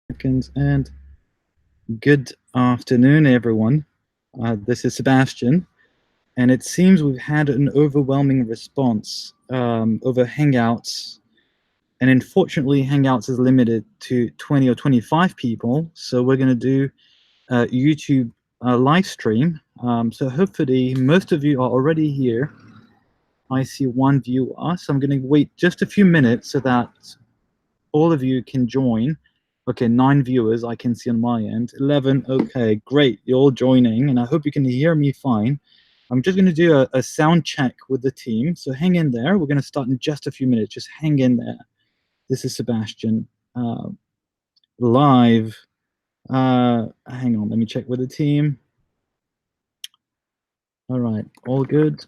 Seconds, and good afternoon, everyone. This is Sebastian, and it seems we've had an overwhelming response over Hangouts, and unfortunately, Hangouts is limited to 20 or 25 people, so we're going to do a YouTube live stream. So hopefully, most of you are already here. I see one viewer, so I'm going to wait just a few minutes so that all of you can join. Okay, 9 viewers I can see on my end. 11, okay, great, you're all joining, and I hope you can hear me fine. I'm just going to do a sound check with the team, so hang in there. We're going to start in just a few minutes. Just hang in there. This is Sebastian, live. Hang on, let me check with the team. All right, all good.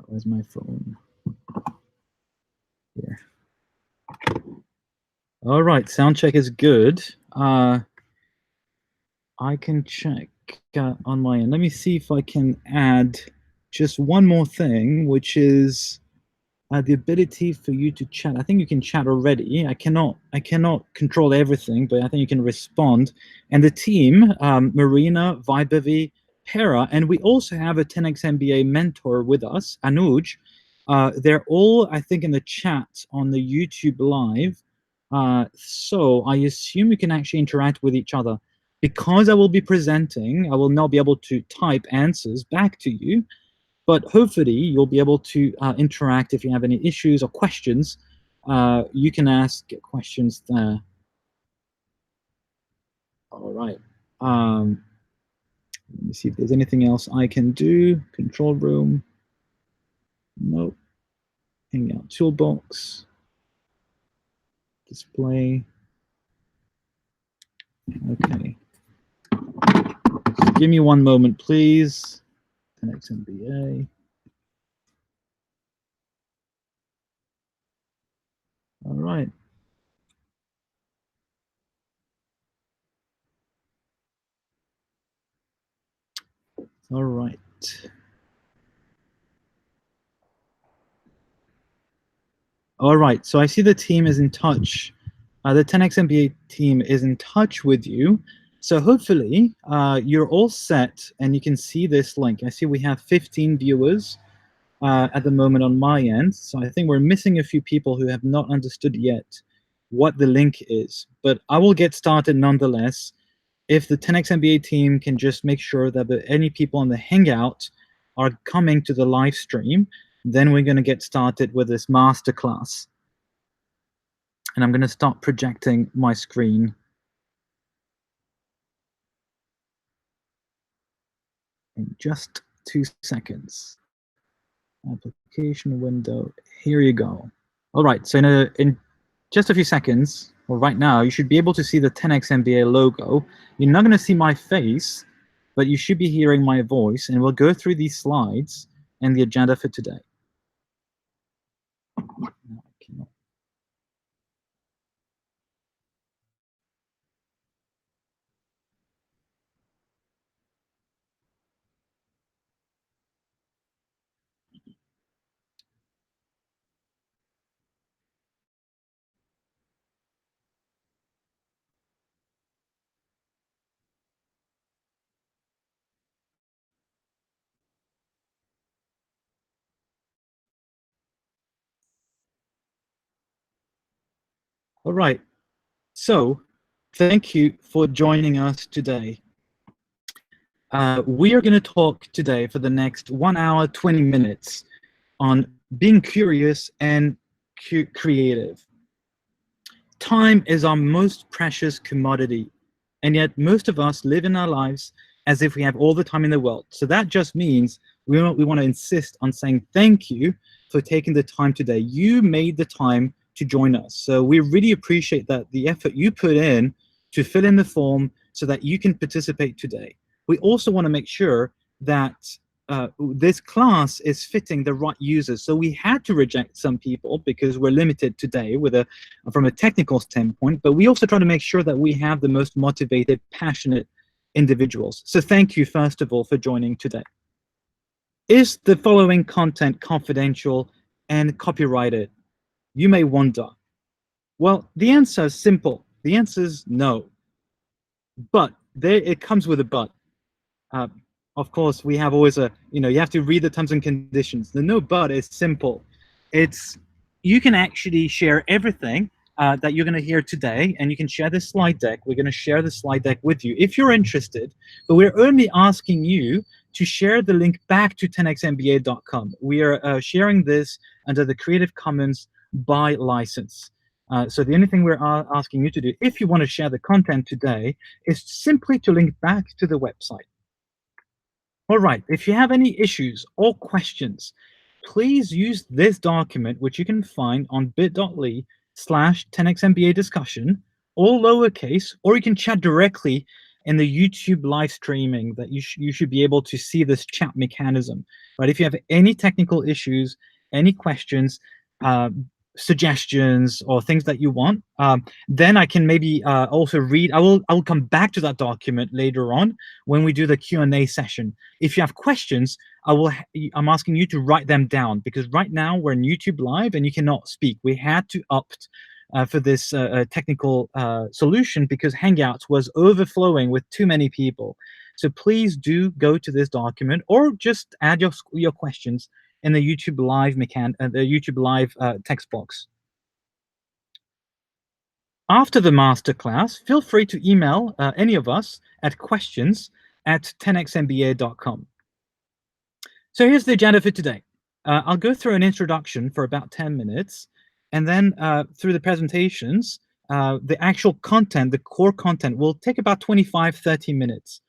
Where's my phone? Here. All right, sound check is good. I can check on my end. Let me see if I can add just one more thing, which is the ability for you to chat. I think you can chat already. I cannot control everything, but I think you can respond. And the team, Marina, Vaibavi, Hera, and we also have a 10x MBA mentor with us, Anuj. They're all, I think, in the chat on the YouTube live. So I assume you can actually interact with each other. Because I will be presenting, I will not be able to type answers back to you, but hopefully you'll be able to interact. If you have any issues or questions, you can ask questions there. All right. Let me see if there's anything else I can do. Control room. Nope. Hangout toolbox. Display. Okay. Just give me one moment, please. 10x MBA. All right. All right. All right. So I see the team is in touch. The 10x MBA team is in touch with you. So hopefully you're all set and you can see this link. I see we have 15 viewers at the moment on my end. So I think we're missing a few people who have not understood yet what the link is. But I will get started nonetheless. If the 10x MBA team can just make sure that any people on the Hangout are coming to the live stream, then we're going to get started with this masterclass. And I'm going to start projecting my screen. In just 2 seconds. Application window, here you go. All right, so in just a few seconds, or right now, you should be able to see the 10x MBA logo. You're not going to see my face, but you should be hearing my voice, and we'll go through these slides and the agenda for today. All right, so thank you for joining us today. We are going to talk today for the next 1 hour, 20 minutes on being curious and creative. Time is our most precious commodity, and yet most of us live in our lives as if we have all the time in the world. So that just means we want to insist on saying thank you for taking the time today. You made the time to join us. So we really appreciate that, the effort you put in to fill in the form so that you can participate today. We also want to make sure that this class is fitting the right users. So we had to reject some people because we're limited today from a technical standpoint, but we also try to make sure that we have the most motivated, passionate individuals. So thank you, first of all, for joining today. Is the following content confidential and copyright it? You may wonder. Well, the answer is simple. The answer is no. But there, it comes with a but. Uh, of course, we have always a, you have to read the terms and conditions. The no but is simple. It's, you can actually share everything that you're going to hear today, and you can share this slide deck. We're going to share the slide deck with you if you're interested, but we're only asking you to share the link back to 10xmba.com. We are sharing this under the Creative Commons by license. So the only thing we're asking you to do, if you want to share the content today, is simply to link back to the website. All right, if you have any issues or questions, please use this document, which you can find on bit.ly/10xmba discussion, all lowercase, or you can chat directly in the YouTube live streaming that you should be able to see this chat mechanism. Right, if you have any technical issues, any questions, suggestions, or things that you want, then I can maybe also read. I will come back to that document later on when we do the Q&A session. If you have questions, I'm asking you to write them down, because right now we're in YouTube Live and you cannot speak. We had to opt for this technical solution because Hangouts was overflowing with too many people. So please do go to this document, or just add your questions in the YouTube Live text box. After the masterclass, feel free to email any of us at questions@10xmba.com. So here's the agenda for today. I'll go through an introduction for about 10 minutes, and then through the presentations, the actual content, the core content, will take about 25-30 minutes.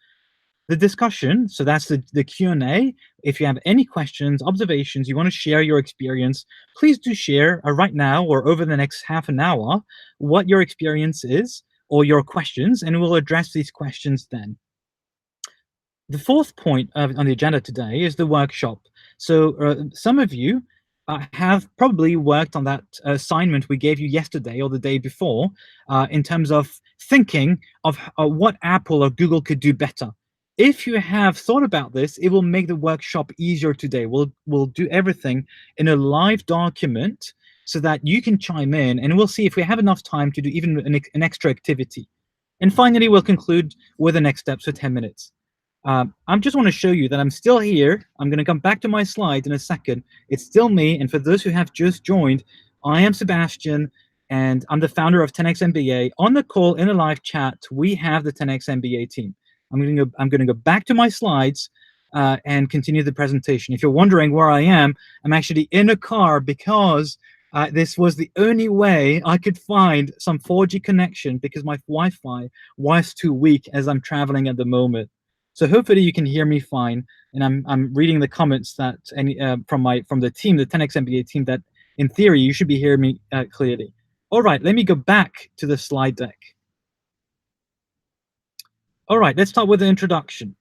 The discussion, so that's the Q&A. If you have any questions, observations, you want to share your experience, please do share right now or over the next half an hour what your experience is or your questions, and we'll address these questions then. The fourth point on the agenda today is the workshop. So some of you have probably worked on that assignment we gave you yesterday or the day before in terms of thinking of what Apple or Google could do better. If you have thought about this, it will make the workshop easier today. We'll do everything in a live document so that you can chime in, and we'll see if we have enough time to do even an extra activity. And finally, we'll conclude with the next steps for 10 minutes. I just want to show you that I'm still here. I'm going to come back to my slides in a second. It's still me, and for those who have just joined, I am Sebastian, and I'm the founder of 10xMBA. On the call, in a live chat, we have the 10xMBA team. I'm going to go back to my slides and continue the presentation. If you're wondering where I am, I'm actually in a car because this was the only way I could find some 4G connection because my Wi-Fi was too weak as I'm traveling at the moment. So hopefully you can hear me fine, and I'm reading the comments that from the team, the 10xMBA team, that in theory you should be hearing me clearly. All right, let me go back to the slide deck. All right, let's start with the introduction.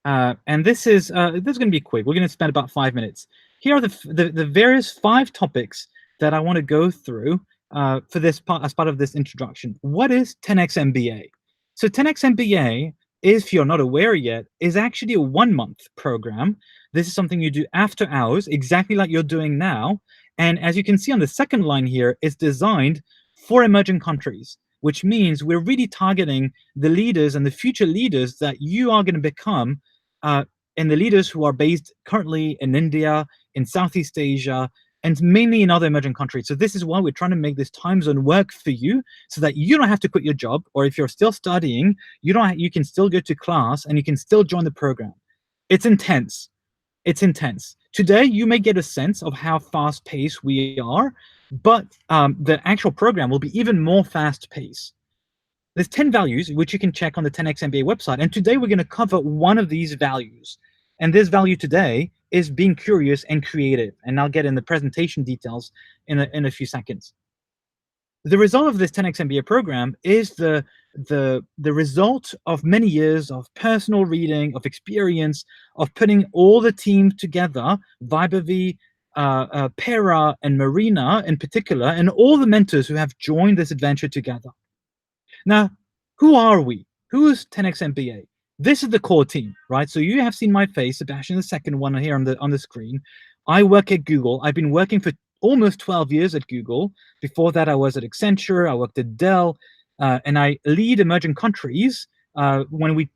And this is going to be quick. We're going to spend about 5 minutes. Here are the various 5 topics that I want to go through for this part as part of this introduction. What is 10xMBA? So 10xMBA, if you're not aware yet, is actually a 1-month program. This is something you do after hours, exactly like you're doing now. And as you can see on the second line here, it's designed for emerging countries, which means we're really targeting the leaders and the future leaders that you are going to become, and the leaders who are based currently in India, in Southeast Asia, and mainly in other emerging countries. So this is why we're trying to make this time zone work for you, so that you don't have to quit your job, or if you're still studying, you can still go to class and you can still join the program. It's intense. It's intense. Today, you may get a sense of how fast-paced we are, but the actual program will be even more fast-paced. There's 10 values, which you can check on the 10xMBA website, and today we're going to cover one of these values. And this value today is being curious and creative, and I'll get in the presentation details in a few seconds. The result of this 10xMBA program is the result of many years of personal reading, of experience, of putting all the team together, Vibavi, Pera, and Marina in particular, and all the mentors who have joined this adventure together. Now, who are we? Who is 10xMBA? This is the core team, right? So you have seen my face, Sebastian, the second one here on the screen. I work at Google. I've been working for almost 12 years at Google. Before that, I was at Accenture, I worked at Dell, and I lead emerging countries when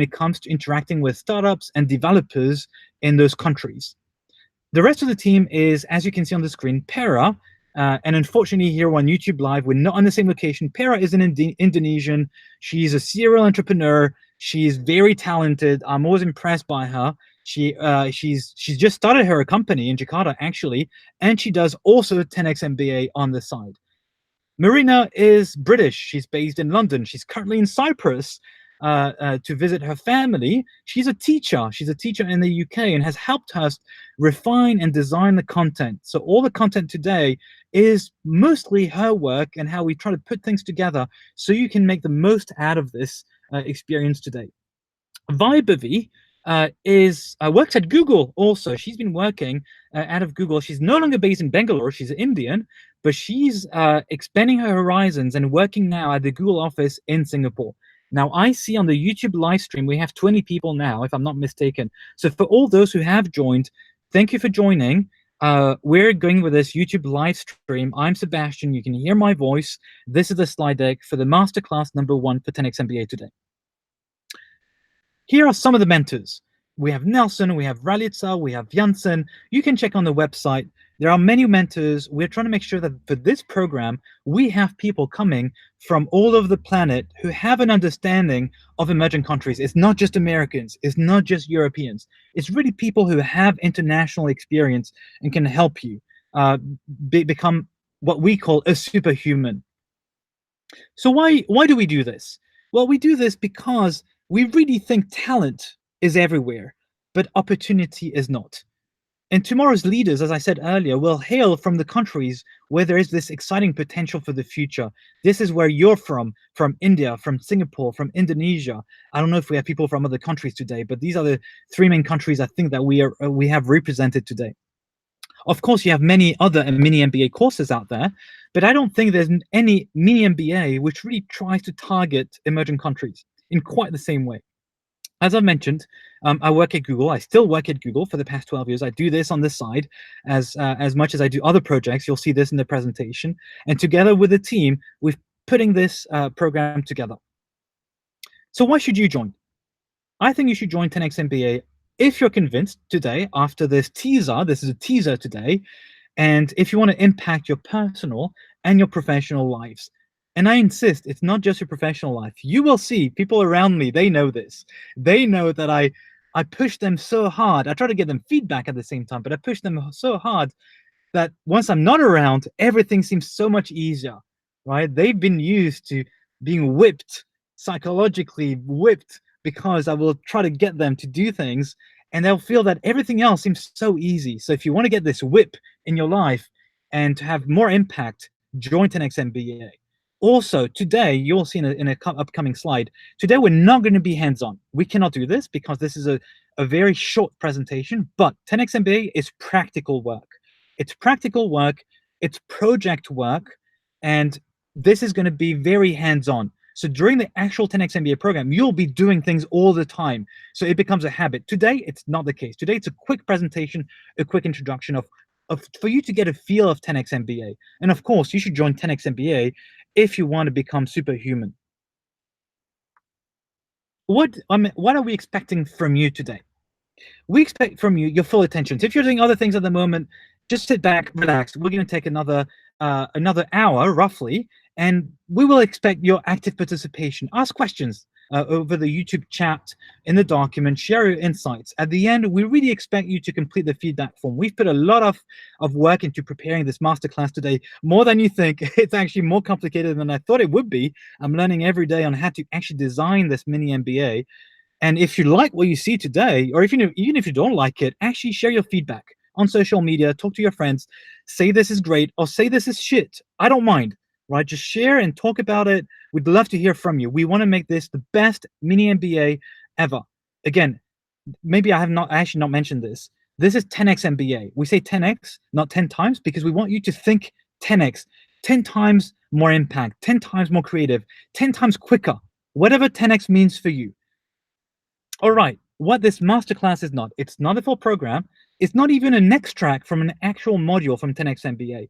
it comes to interacting with startups and developers in those countries. The rest of the team is, as you can see on the screen, Pera. And unfortunately, here on YouTube Live, we're not on the same location. Pera is an Indonesian. She's a serial entrepreneur. She's very talented. I'm always impressed by her. She's just started her company in Jakarta, actually, and she does also 10x MBA on the side. Marina is British. She's based in London. She's currently in Cyprus to visit her family. She's a teacher. She's a teacher in the UK and has helped us refine and design the content. So all the content today is mostly her work and how we try to put things together so you can make the most out of this experience today. Vaibhavi works at Google also. She's been working out of Google. She's no longer based in Bangalore. She's Indian, but she's expanding her horizons and working now at the Google office in Singapore. Now, I see on the YouTube live stream, we have 20 people now, if I'm not mistaken. So for all those who have joined, thank you for joining. We're going with this YouTube live stream. I'm Sebastian. You can hear my voice. This is the slide deck for the Masterclass #1 for 10x MBA today. Here are some of the mentors. We have Nelson, we have Ralitza, we have Janssen. You can check on the website. There are many mentors. We're trying to make sure that for this program, we have people coming from all over the planet who have an understanding of emerging countries. It's not just Americans. It's not just Europeans. It's really people who have international experience and can help you become what we call a superhuman. So why do we do this? Well, we do this because we really think talent is everywhere, but opportunity is not. And tomorrow's leaders, as I said earlier, will hail from the countries where there is this exciting potential for the future. This is where you're from India, from Singapore, from Indonesia. I don't know if we have people from other countries today, but these are the three main countries I think that we have represented today. Of course, you have many other mini MBA courses out there, but I don't think there's any mini MBA which really tries to target emerging countries in quite the same way. As I mentioned, I work at Google. I still work at Google for the past 12 years. I do this on the side as much as I do other projects. You'll see this in the presentation. And together with the team, we're putting this program together. So why should you join? I think you should join 10x MBA if you're convinced today after this teaser. This is a teaser today. And if you want to impact your personal and your professional lives. And I insist, it's not just your professional life. You will see people around me, they know this. They know that I push them so hard. I try to get them feedback at the same time, but I push them so hard that once I'm not around, everything seems so much easier, right? They've been used to being whipped, psychologically whipped, because I will try to get them to do things, and they'll feel that everything else seems so easy. So if you want to get this whip in your life and to have more impact, join 10x MBA. Also, today, you'll see in an upcoming slide, today we're not going to be hands-on. We cannot do this because this is a very short presentation, but 10x MBA is practical work. It's practical work, it's project work, and this is going to be very hands-on. So during the actual 10x MBA program, you'll be doing things all the time. So it becomes a habit. Today, it's not the case. Today, it's a quick presentation, a quick introduction for you to get a feel of 10x MBA. And of course, you should join 10x MBA if you want to become superhuman. What are we expecting from you today? We expect from you your full attention. So if you're doing other things at the moment, just sit back, relax. We're going to take another hour, roughly, and we will expect your active participation. Ask questions over the YouTube chat, in the document, share your insights. At the end, we really expect you to complete the feedback form. We've put a lot of work into preparing this masterclass today, more than you think. It's actually more complicated than I thought it would be. I'm learning every day on how to actually design this mini MBA. And if you like what you see today, or even if you don't like it, actually share your feedback on social media, talk to your friends, say this is great, or say this is shit. I don't mind, right? Just share and talk about it. We'd love to hear from you. We want to make this the best mini MBA ever. Again, maybe I have not actually not mentioned this. This is 10x MBA. We say 10x, not 10 times, because we want you to think 10x, 10 times more impact, 10 times more creative, 10 times quicker, whatever 10x means for you. All right, what this masterclass is not, it's not a full program. It's not even an extract from an actual module from 10x MBA.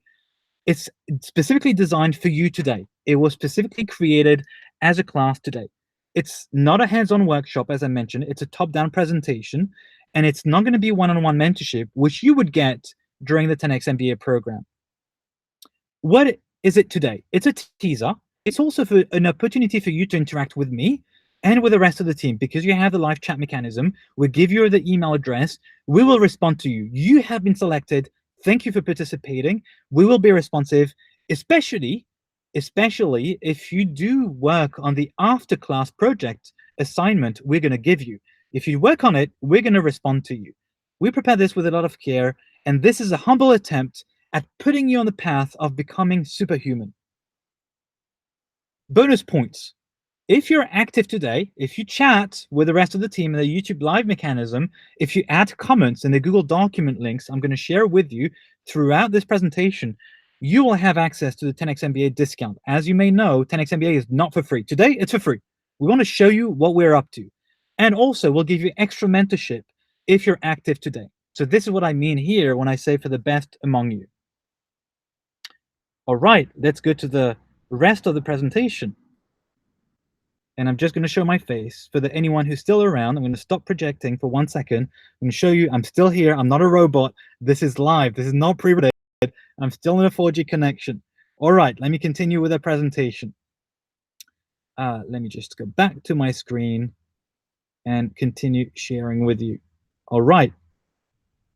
It's specifically designed for you today. It was specifically created as a class today. It's not a hands-on workshop, as I mentioned. It's a top-down presentation, and it's not going to be one-on-one mentorship, which you would get during the 10x MBA program. What is it today? It's a teaser. It's also an opportunity for you to interact with me and with the rest of the team, because you have the live chat mechanism. We'll give you the email address. We will respond to you. You have been selected. Thank you for participating. We will be responsive, especially if you do work on the after class project assignment we're going to give you. If you work on it, we're going to respond to you. We prepare this with a lot of care, and this is a humble attempt at putting you on the path of becoming superhuman. Bonus points. If you're active today, if you chat with the rest of the team in the YouTube live mechanism, if you add comments in the Google document links I'm going to share with you throughout this presentation, you will have access to the 10x MBA discount. As you may know, 10x MBA is not for free. Today, it's for free. We want to show you what we're up to. And also, we'll give you extra mentorship if you're active today. So this is what I mean here when I say for the best among you. All right, let's go to the rest of the presentation. And I'm just going to show my face for anyone who's still around. I'm going to stop projecting for 1 second. I'm going to show you I'm still here. I'm not a robot. This is live. This is not pre-recorded. I'm still in a 4G connection. All right, let me continue with the presentation. Let me just go back to my screen and continue sharing with you. All right,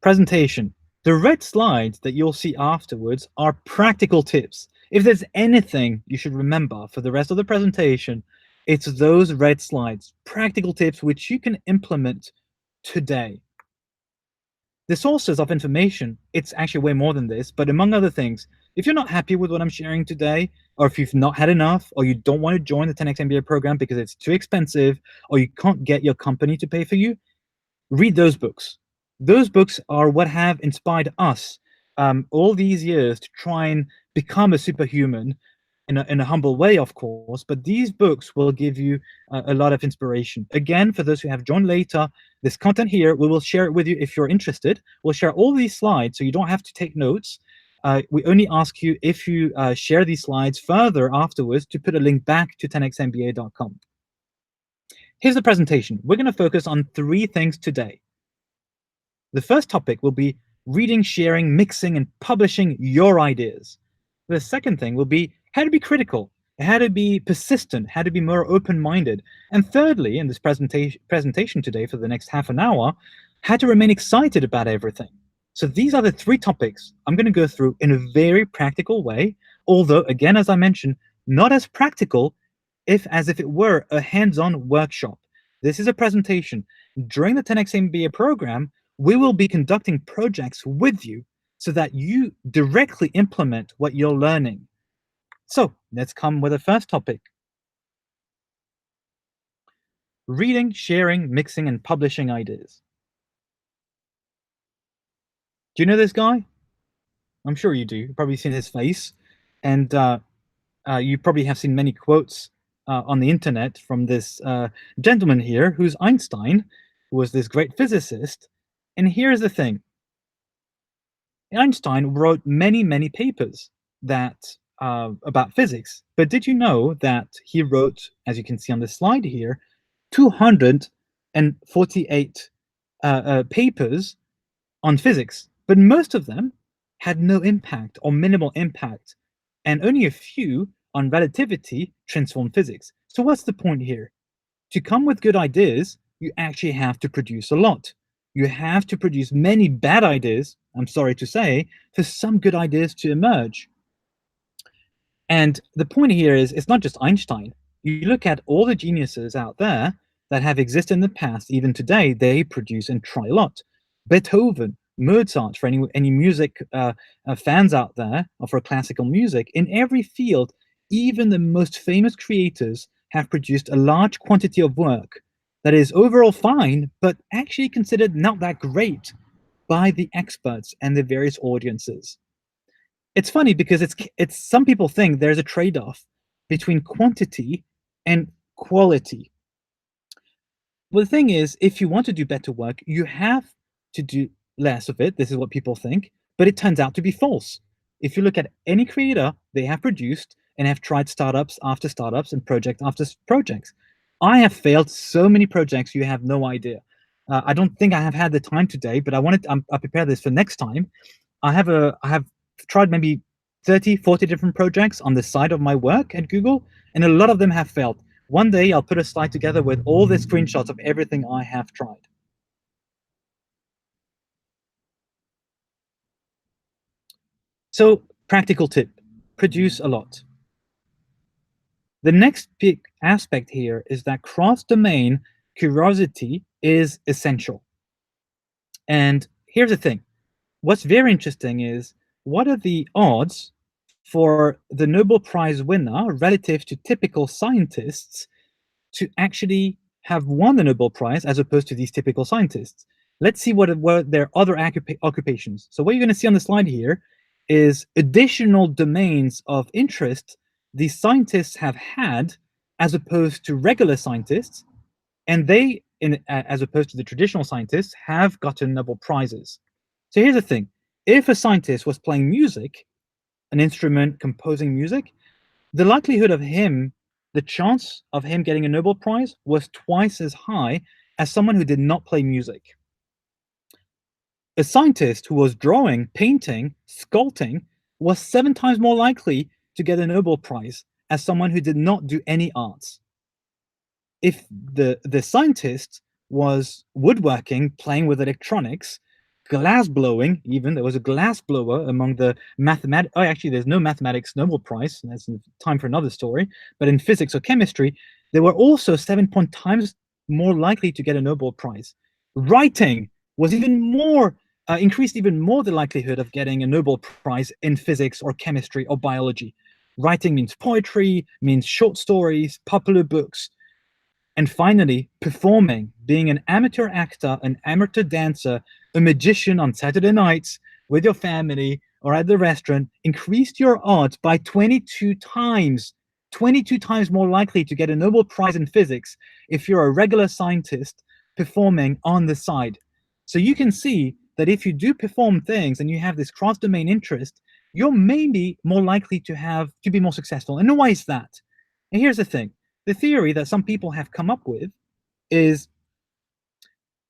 presentation. The red slides that you'll see afterwards are practical tips. If there's anything you should remember for the rest of the presentation, it's those red slides, practical tips which you can implement today. The sources of information, it's actually way more than this, but among other things, if you're not happy with what I'm sharing today, or if you've not had enough, or you don't want to join the 10x MBA program because it's too expensive, or you can't get your company to pay for you, read those books. Those books are what have inspired us all these years to try and become a superhuman in a humble way, of course, but these books will give you a lot of inspiration. Again, for those who have joined later, this content here, we will share it with you if you're interested. We'll share all these slides so you don't have to take notes. We only ask you if you share these slides further afterwards to put a link back to 10xmba.com. Here's the presentation. We're going to focus on 3 things today. The first topic will be reading, sharing, mixing, and publishing your ideas. The second thing will be how to be critical, how to be persistent, how to be more open-minded. And thirdly, in this presentation today for the next half an hour, how to remain excited about everything. So these are the 3 topics I'm going to go through in a very practical way, although, again, as I mentioned, not as practical as if it were a hands-on workshop. This is a presentation. During the 10x MBA program, we will be conducting projects with you so that you directly implement what you're learning. So let's come with the first topic. Reading, sharing, mixing, and publishing ideas. Do you know this guy? I'm sure you do. You've probably seen his face. And you probably have seen many quotes on the internet from this gentleman here, who's Einstein, who was this great physicist. And here's the thing. Einstein wrote many, many papers that about physics. But did you know that he wrote, as you can see on this slide here, 248 papers on physics, but most of them had no impact or minimal impact, and only a few on relativity transformed physics. So what's the point here? To come with good ideas, you actually have to produce a lot. You have to produce many bad ideas, I'm sorry to say, for some good ideas to emerge. And the point here is, it's not just Einstein. You look at all the geniuses out there that have existed in the past, even today, they produce and try a lot. Beethoven, Mozart, for any music fans out there, or for classical music, in every field, even the most famous creators have produced a large quantity of work that is overall fine, but actually considered not that great by the experts and the various audiences. It's funny because it's some people think there's a trade-off between quantity and quality. Well, the thing is, if you want to do better work, you have to do less of it. This is what people think, but it turns out to be false. If you look at any creator, they have produced and have tried startups after startups and project after projects. I have failed so many projects, you have no idea. I don't think I have had the time today, but I prepare this for next time. I have tried maybe 30, 40 different projects on the side of my work at Google, and a lot of them have failed. One day I'll put a slide together with all the screenshots of everything I have tried. So, practical tip, produce a lot. The next big aspect here is that cross-domain curiosity is essential. And here's the thing. What's very interesting is, what are the odds for the Nobel Prize winner relative to typical scientists to actually have won the Nobel Prize as opposed to these typical scientists? Let's see what their other occupations. So what you're going to see on the slide here is additional domains of interest these scientists have had as opposed to regular scientists, and they, as opposed to the traditional scientists, have gotten Nobel Prizes. So here's the thing. If a scientist was playing music, an instrument, composing music, the likelihood of him, the chance of him getting a Nobel Prize was twice as high as someone who did not play music. A scientist who was drawing, painting, sculpting was 7 times more likely to get a Nobel Prize as someone who did not do any arts. If the scientist was woodworking, playing with electronics, glass blowing, even there was a glass blower among the mathematics. Oh, actually, there's no mathematics Nobel Prize. That's time for another story. But in physics or chemistry, they were also 7 times more likely to get a Nobel Prize. Writing was even more increased even more the likelihood of getting a Nobel Prize in physics or chemistry or biology. Writing means poetry, means short stories, popular books. And finally, performing, being an amateur actor, an amateur dancer, a magician on Saturday nights with your family or at the restaurant, increased your odds by 22 times. 22 times more likely to get a Nobel Prize in physics if you're a regular scientist performing on the side. So you can see that if you do perform things and you have this cross-domain interest, you're maybe more likely to be more successful. And why is that? And here's the thing. The theory that some people have come up with is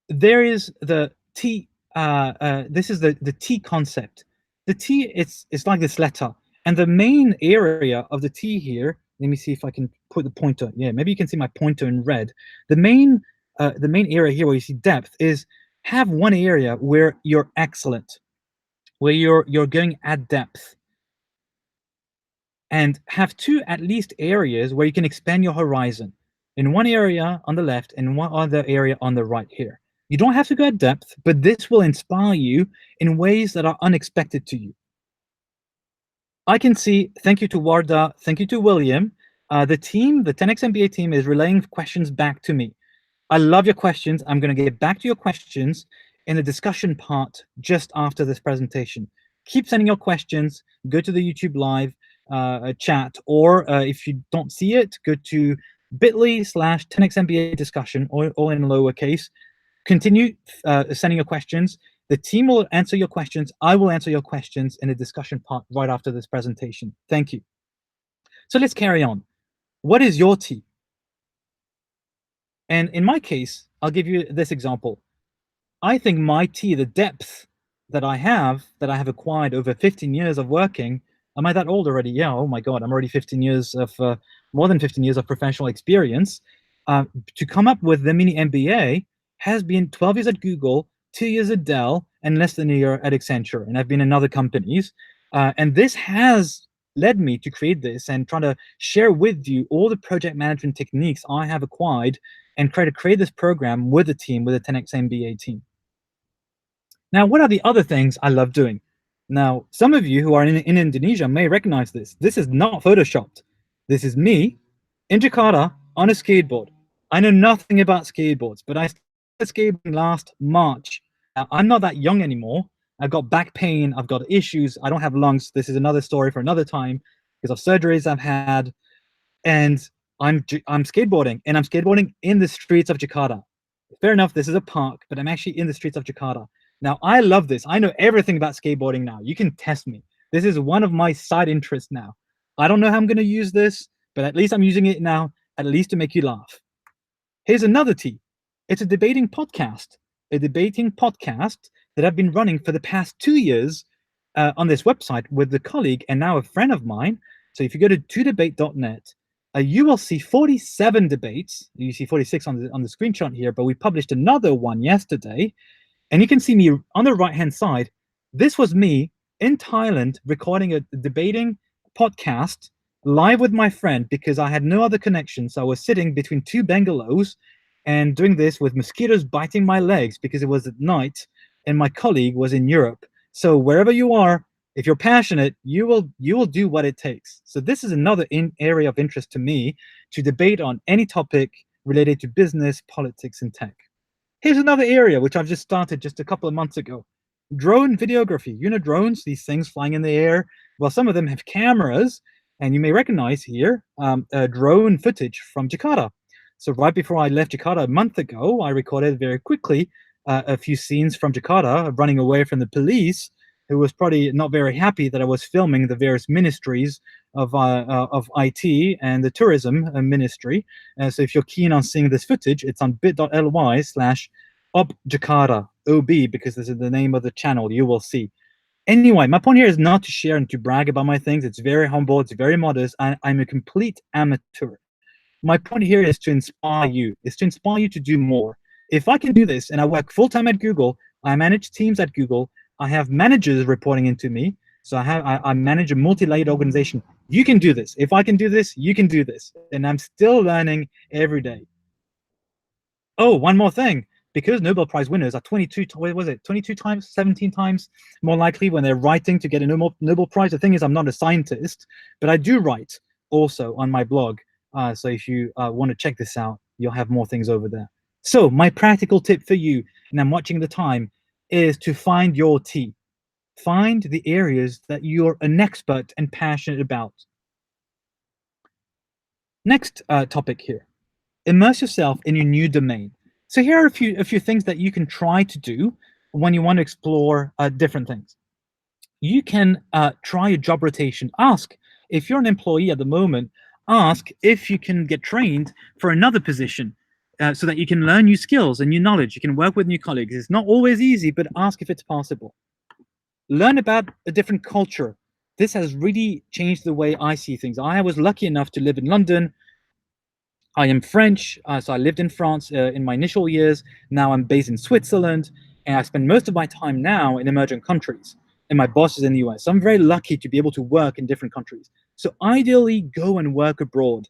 there is the T. This is the T concept. The T, it's like this letter, and the main area of the T here. Let me see if I can put the pointer. Yeah, maybe you can see my pointer in red. The main area here where you see depth is have one area where you're excellent, where you're going at depth, and have two at least areas where you can expand your horizon. In one area on the left and one other area on the right here. You don't have to go at depth, but this will inspire you in ways that are unexpected to you. I can see, thank you to Warda, thank you to William. The team, the 10x MBA team, is relaying questions back to me. I love your questions. I'm going to get back to your questions in the discussion part just after this presentation. Keep sending your questions. Go to the YouTube live chat, or if you don't see it, go to bit.ly/10xmba discussion, all in lowercase. Continue sending your questions. The team will answer your questions. I will answer your questions in the discussion part right after this presentation. Thank you. So let's carry on. What is your T? And in my case, I'll give you this example. I think my T, the depth that I have acquired over 15 years of working. Am I that old already? Yeah, oh my God, I'm already 15 years of, more than 15 years of professional experience. To come up with the mini MBA has been 12 years at Google, 2 years at Dell, and less than a year at Accenture. And I've been in other companies. And this has led me to create this and try to share with you all the project management techniques I have acquired and try to create this program with a team, with a 10x MBA team. Now, what are the other things I love doing? Now, some of you who are in Indonesia may recognize this. This is not photoshopped. This is me in Jakarta on a skateboard. I know nothing about skateboards, but I started skateboarding last March. Now, I'm not that young anymore. I've got back pain. I've got issues. I don't have lungs. This is another story for another time because of surgeries I've had. And I'm skateboarding, and I'm skateboarding in the streets of Jakarta. Fair enough, this is a park, but I'm actually in the streets of Jakarta. Now, I love this. I know everything about skateboarding now. You can test me. This is one of my side interests now. I don't know how I'm going to use this, but at least I'm using it now, at least to make you laugh. Here's another T. It's a debating podcast that I've been running for the past 2 years on this website with a colleague and now a friend of mine. So if you go to todebate.net, you will see 47 debates. You see 46 on the screenshot here, but we published another one yesterday. And you can see me on the right-hand side. This was me in Thailand recording a debating podcast live with my friend because I had no other connection. So I was sitting between two bungalows and doing this with mosquitoes biting my legs because it was at night and my colleague was in Europe. So wherever you are, if you're passionate, you will do what it takes. So this is another area of interest to me, to debate on any topic related to business, politics, and tech. Here's another area which I've just started just a couple of months ago. Drone videography. You know drones, these things flying in the air. Well, some of them have cameras, and you may recognize here drone footage from Jakarta. So right before I left Jakarta a month ago, I recorded very quickly a few scenes from Jakarta, running away from the police, who was probably not very happy that I was filming the various ministries of IT and the tourism ministry. So if you're keen on seeing this footage, it's on bit.ly/objakarta, OB, because this is the name of the channel. You will see. Anyway, my point here is not to share and to brag about my things. It's very humble. It's very modest. I'm a complete amateur. My point here is to inspire you. Is to inspire you to do more. If I can do this, and I work full-time at Google, I manage teams at Google, I have managers reporting into me, so I manage a multi-layered organization. You can do this. If I can do this, you can do this. And I'm still learning every day. Oh, one more thing. Because Nobel Prize winners are 22 times, 17 times more likely when they're writing to get a Nobel Prize. The thing is, I'm not a scientist, but I do write also on my blog. So if you want to check this out, you'll have more things over there. So my practical tip for you, and I'm watching the time, is to find your T. Find the areas that you're an expert and passionate about. Next topic here. Immerse yourself in your new domain. So here are a few things that you can try to do when you want to explore different things. You can try a job rotation. Ask, if you're an employee at the moment, ask if you can get trained for another position so that you can learn new skills and new knowledge. You can work with new colleagues. It's not always easy, but ask if it's possible. Learn about a different culture. This has really changed the way I see things. I was lucky enough to live in London. I am French, so I lived in France in my initial years. Now I'm based in Switzerland, and I spend most of my time now in emerging countries, and my boss is in the US. So I'm very lucky to be able to work in different countries. So ideally, go and work abroad.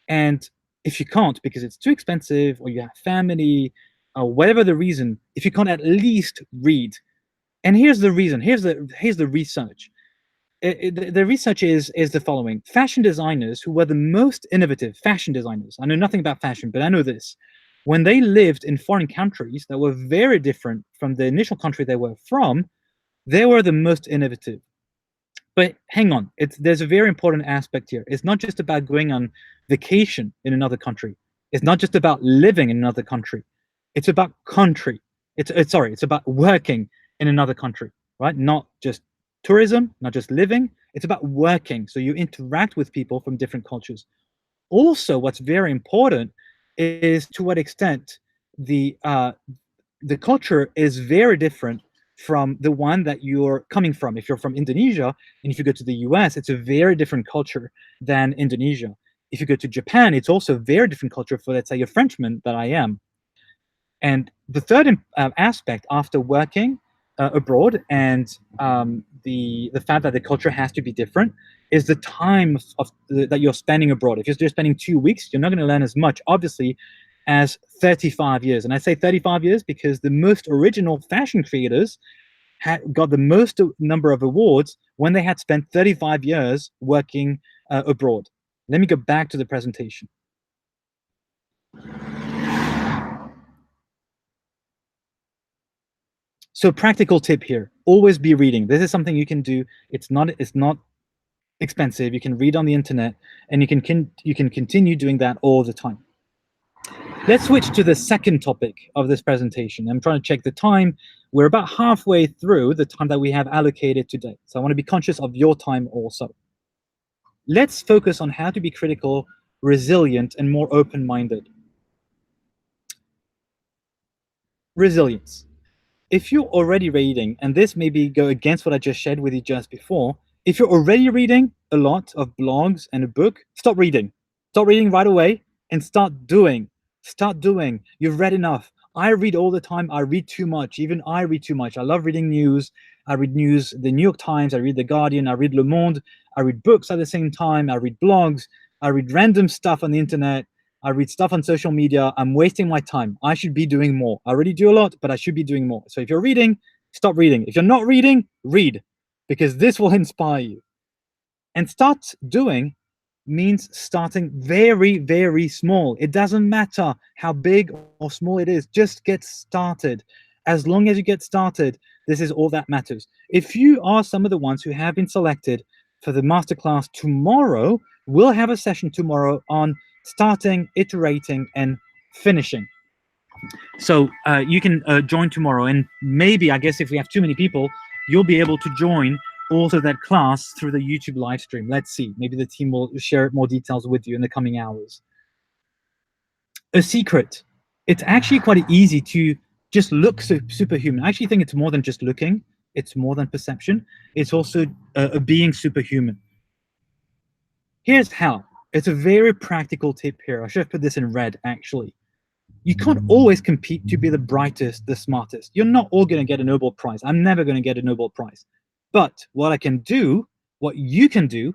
And if you can't, because it's too expensive, or you have family, or whatever the reason, if you can't at least read. And here's the reason, here's the research. The research is the following. Fashion designers who were the most innovative fashion designers, I know nothing about fashion, but I know this, when they lived in foreign countries that were very different from the initial country they were from, they were the most innovative. But hang on, there's a very important aspect here. It's not just about going on vacation in another country. It's not just about living in another country. It's about country. It's about working in another country, right? Not just tourism, not just living. It's about working. So you interact with people from different cultures. Also, what's very important is to what extent the culture is very different from the one that you're coming from. If you're from Indonesia, and if you go to the US, it's a very different culture than Indonesia. If you go to Japan, it's also a very different culture for, let's say, a Frenchman that I am. And the third aspect, after working abroad, and the fact that the culture has to be different, is the time that you're spending abroad. If you're spending 2 weeks, you're not going to learn as much, obviously, as 35 years. And I say 35 years because the most original fashion creators got the most number of awards when they had spent 35 years working abroad. Let me go back to the presentation. So practical tip here, always be reading. This is something you can do. It's not expensive. You can read on the internet, and you can continue doing that all the time. Let's switch to the second topic of this presentation. I'm trying to check the time. We're about halfway through the time that we have allocated today. So I want to be conscious of your time also. Let's focus on how to be critical, resilient, and more open-minded. Resilience. If you're already reading, and this maybe go against what I just shared with you just before, if you're already reading a lot of blogs and a book, stop reading. Stop reading right away and start doing. Start doing. You've read enough. I read all the time. I read too much. Even I read too much. I love reading news. I read news, the New York Times. I read The Guardian. I read Le Monde. I read books at the same time. I read blogs. I read random stuff on the internet. I read stuff on social media. I'm wasting my time. I should be doing more. I already do a lot, but I should be doing more. So if you're reading, stop reading. If you're not reading, read, because this will inspire you. And start doing means starting very, very small. It doesn't matter how big or small it is. Just get started. As long as you get started, this is all that matters. If you are some of the ones who have been selected for the masterclass tomorrow, we'll have a session tomorrow on starting, iterating, and finishing. So you can join tomorrow, and maybe, I guess, if we have too many people, you'll be able to join also that class through the YouTube live stream. Let's see. Maybe the team will share more details with you in the coming hours. A secret. It's actually quite easy to just look superhuman. I actually think it's more than just looking. It's more than perception. It's also being superhuman. Here's how. It's a very practical tip here. I should have put this in red, actually. You can't always compete to be the brightest, the smartest. You're not all going to get a Nobel Prize. I'm never going to get a Nobel Prize. But what I can do, what you can do,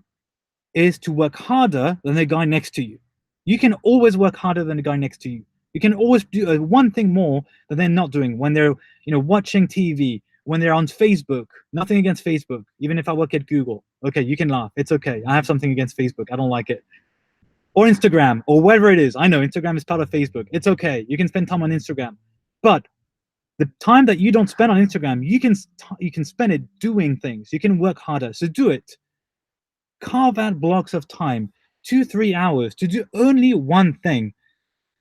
is to work harder than the guy next to you. You can always work harder than the guy next to you. You can always do one thing more that they're not doing when they're, watching TV, when they're on Facebook. Nothing against Facebook, even if I work at Google. Okay, you can laugh. It's okay. I have something against Facebook. I don't like it. Or Instagram, or whatever it is. I know Instagram is part of Facebook. It's okay. You can spend time on Instagram. But the time that you don't spend on Instagram, you can spend it doing things. You can work harder. So do it. Carve out blocks of time, 2-3 hours, to do only one thing.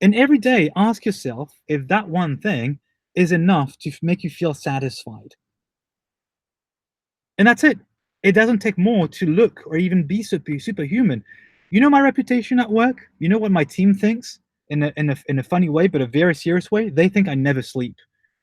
And every day, ask yourself if that one thing is enough to make you feel satisfied. And that's it. It doesn't take more to look or even be superhuman. You know my reputation at work? You know what my team thinks in a funny way, but a very serious way? They think I never sleep.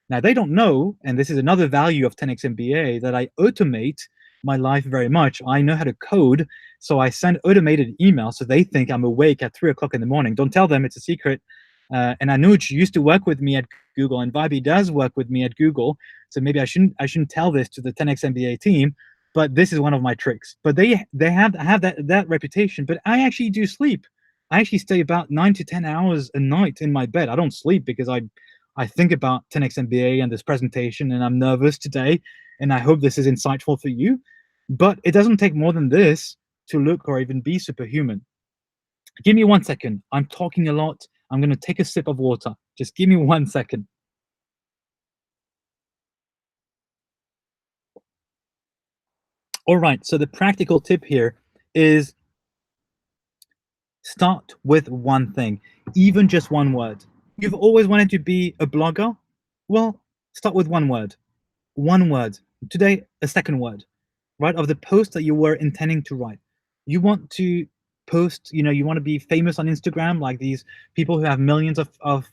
Now, they don't know, and this is another value of 10x MBA, that I automate my life very much. I know how to code, so I send automated emails, so they think I'm awake at 3 o'clock in the morning. Don't tell them, it's a secret. And Anuj used to work with me at Google, and Vibe does work with me at Google, so maybe I shouldn't tell this to the 10x MBA team, but this is one of my tricks. But they have that reputation. But I actually do sleep. I actually stay about 9 to 10 hours a night in my bed. I don't sleep because I think about 10x MBA and this presentation, and I'm nervous today, and I hope this is insightful for you. But it doesn't take more than this to look or even be superhuman. Give me 1 second. I'm talking a lot. I'm going to take a sip of water. Just give me 1 second. All right, so the practical tip here is start with one thing, even just one word. You've always wanted to be a blogger? Well, start with one word. One word. Today, a second word, right? Of the post that you were intending to write. You want to post, you want to be famous on Instagram, like these people who have millions of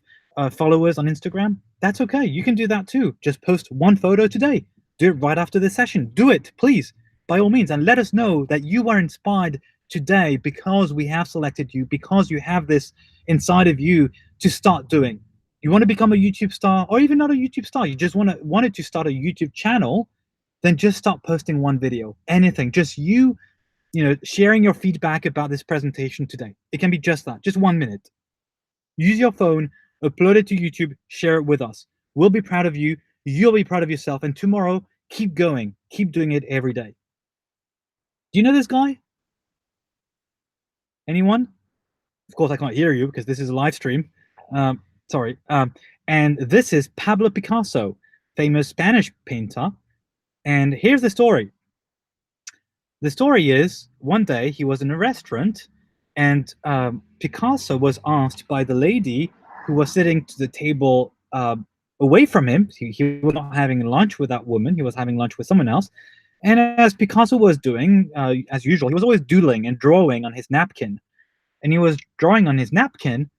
followers on Instagram. That's okay. You can do that too. Just post one photo today. Do it right after this session. Do it, please, by all means. And let us know that you are inspired today because we have selected you, because you have this inside of you to start doing. You want to become a YouTube star, or even not a YouTube star, you just wanted to start a YouTube channel, then just start posting one video, anything, just you sharing your feedback about this presentation today. It can be just that, just 1 minute. Use your phone, upload it to YouTube, share it with us. We'll be proud of you, you'll be proud of yourself, and tomorrow, keep going, keep doing it every day. Do you know this guy? Anyone? Of course, I can't hear you because this is a live stream. Sorry. And this is Pablo Picasso, famous Spanish painter. And here's the story. The story is, one day he was in a restaurant, and Picasso was asked by the lady who was sitting to the table away from him. He was not having lunch with that woman. He was having lunch with someone else. And as Picasso was doing, as usual, he was always doodling and drawing on his napkin. And he was drawing on his napkin,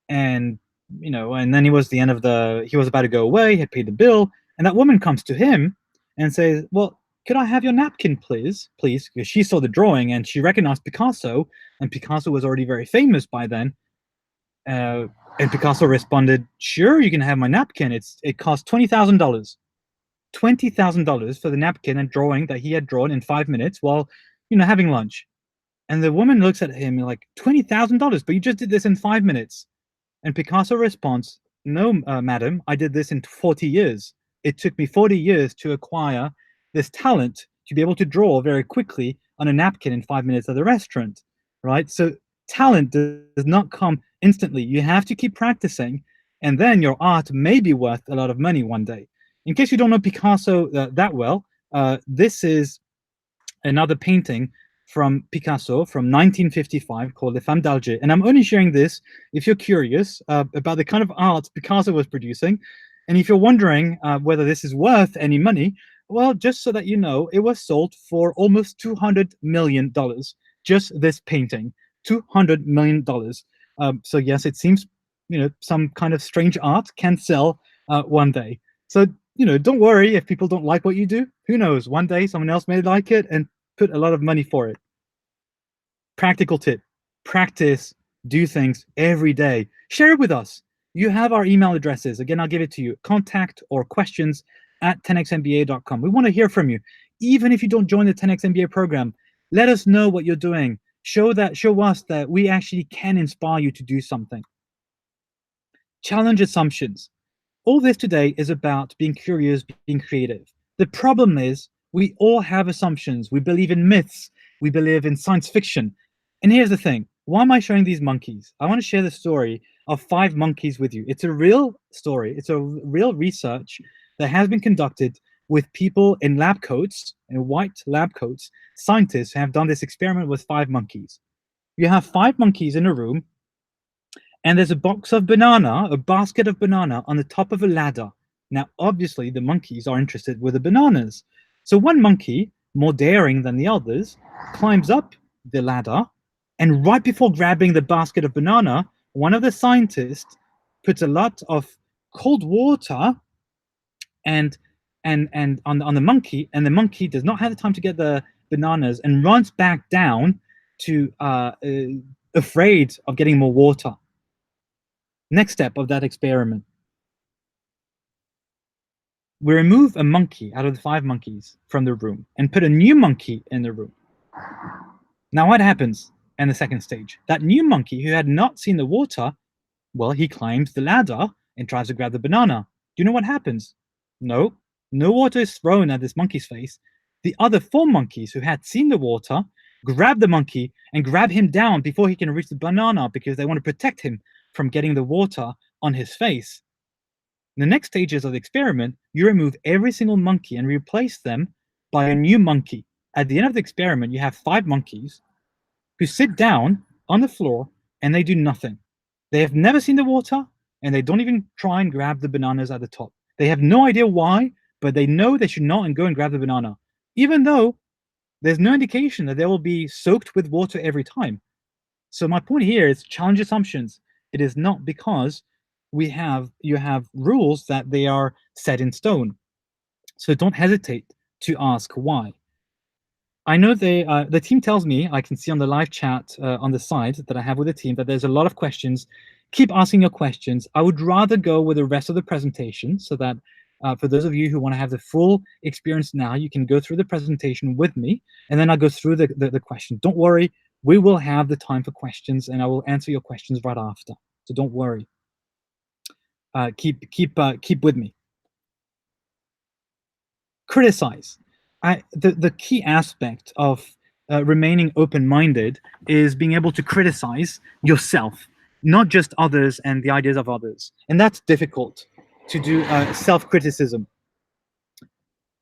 and and then he was about to go away, had paid the bill, and that woman comes to him and says, "Well, could I have your napkin, please?" Because she saw the drawing and she recognized Picasso, and Picasso was already very famous by then. And Picasso responded, "Sure, you can have my napkin. It costs $20,000, $20,000 for the napkin and drawing that he had drawn in 5 minutes while having lunch." And the woman looks at him like, $20,000, but you just did this in 5 minutes. And Picasso responds, "No, madam, I did this in 40 years. It took me 40 years to acquire this talent to be able to draw very quickly on a napkin in 5 minutes at the restaurant." Right? So talent does not come instantly. You have to keep practicing, and then your art may be worth a lot of money one day. In case you don't know Picasso that well, this is another painting from Picasso from 1955 called Les Femmes d'Alger. And I'm only sharing this if you're curious about the kind of art Picasso was producing. And if you're wondering whether this is worth any money, well, just so that you know, it was sold for almost $200 million. Just this painting, $200 million. So yes, it seems, some kind of strange art can sell one day. So, don't worry if people don't like what you do. Who knows? One day someone else may like it and put a lot of money for it. Practical tip: practice, do things every day. Share it with us. You have our email addresses. Again, I'll give it to you: contact or questions at 10xmba.com. We want to hear from you. Even if you don't join the 10x MBA program, let us know what you're doing. Show us that we actually can inspire you to do something. Challenge assumptions. All this today is about being curious, being creative. The problem is we all have assumptions. We believe in myths. We believe in science fiction. And here's the thing. Why am I showing these monkeys? I want to share the story of 5 monkeys with you. It's a real story. It's a real research that has been conducted with people in lab coats, in white lab coats. Scientists have done this experiment with 5 monkeys. You have 5 monkeys in a room, and there's a box of banana, a basket of banana on the top of a ladder. Now, obviously, the monkeys are interested with the bananas. So one monkey, more daring than the others, climbs up the ladder, and right before grabbing the basket of banana, one of the scientists puts a lot of cold water and on the monkey, and the monkey does not have the time to get the bananas and runs back down to afraid of getting more water. Next step of that experiment: we remove a monkey out of the 5 monkeys from the room and put a new monkey in the room. Now what happens in the second stage? That new monkey who had not seen the water, well, he climbs the ladder and tries to grab the banana. Do you know what happens? No water is thrown at this monkey's face. The other 4 monkeys who had seen the water grab the monkey and grab him down before he can reach the banana, because they want to protect him from getting the water on his face. In the next stages of the experiment, you remove every single monkey and replace them by a new monkey. At the end of the experiment, you have 5 monkeys who sit down on the floor and they do nothing. They have never seen the water, and they don't even try and grab the bananas at the top. They have no idea why, but they know they should not go and grab the banana, even though there's no indication that they will be soaked with water every time. So my point here is challenge assumptions. It is not because you have rules that they are set in stone. So don't hesitate to ask why. I know the team tells me, I can see on the live chat on the side that I have with the team, that there's a lot of questions. Keep asking your questions. I would rather go with the rest of the presentation, so that for those of you who want to have the full experience now, you can go through the presentation with me, and then I'll go through the questions. Don't worry, we will have the time for questions, and I will answer your questions right after. So don't worry. Keep with me. Criticize. The key aspect of remaining open-minded is being able to criticize yourself, not just others and the ideas of others. And that's difficult to do, self-criticism.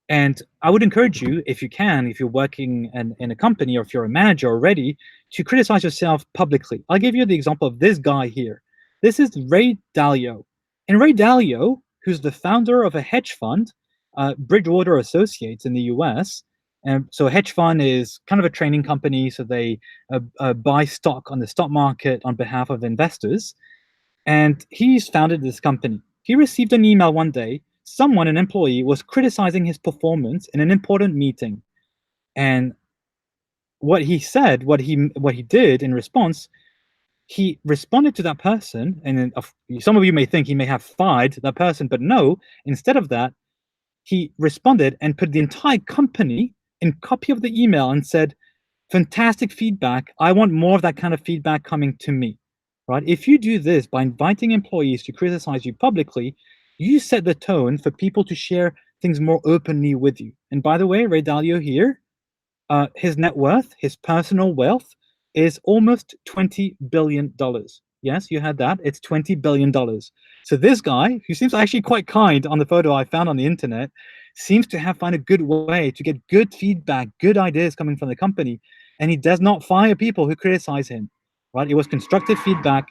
And I would encourage you, if you can, if you're working in a company or if you're a manager already, to criticize yourself publicly. I'll give you the example of this guy here. This is Ray Dalio. And Ray Dalio, who's the founder of a hedge fund, Bridgewater Associates in the US. And so a hedge fund is kind of a training company. So they buy stock on the stock market on behalf of investors. And he's founded this company. He received an email one day. Someone, an employee, was criticizing his performance in an important meeting. And what he said, what he did in response, he responded to that person. And then some of you may think he may have fired that person, but no. Instead of that, he responded and put the entire company in copy of the email and said, "Fantastic feedback. I want more of that kind of feedback coming to me." Right? If you do this by inviting employees to criticize you publicly, you set the tone for people to share things more openly with you. And by the way, Ray Dalio here, his net worth, his personal wealth, is almost $20 billion. Yes, you had that. It's $20 billion. So this guy, who seems actually quite kind on the photo I found on the internet, seems to have found a good way to get good feedback, good ideas coming from the company, and he does not fire people who criticize him. Right? It was constructive feedback.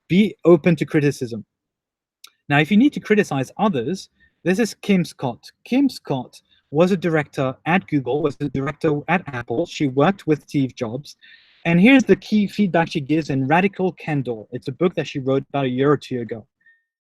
Be open to criticism. Now, if you need to criticize others, this is Kim Scott. Kim Scott was a director at Google, was a director at Apple. She worked with Steve Jobs. And here's the key feedback she gives in Radical Candor. It's a book that she wrote about a year or two ago.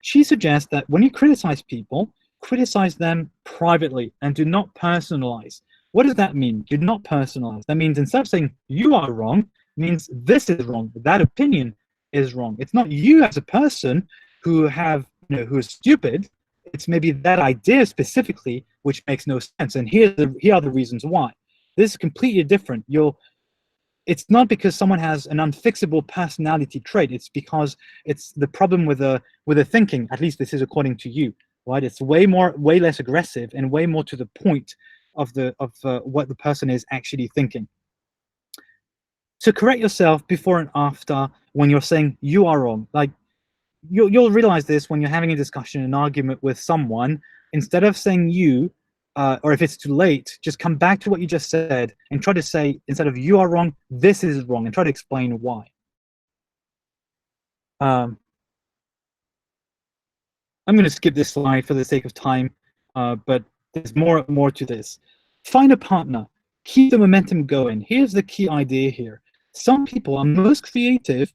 She suggests that when you criticize people, criticize them privately and do not personalize. What does that mean? Do not personalize. That means instead of saying you are wrong, it means this is wrong. That opinion is wrong. It's not you as a person who is stupid. It's maybe that idea specifically which makes no sense. And here are the reasons why. This is completely different. It's not because someone has an unfixable personality trait. It's because it's the problem with the thinking. At least this is according to you, right? It's way less aggressive and way more to the point of what the person is actually thinking. So correct yourself before and after when you're saying you are wrong. Like you'll realize this when you're having a discussion, an argument with someone. Instead of saying you, or if it's too late, just come back to what you just said and try to say, instead of you are wrong, this is wrong, and try to explain why. I'm going to skip this slide for the sake of time, but there's more to this. Find a partner. Keep the momentum going. Here's the key idea here. Some people are most creative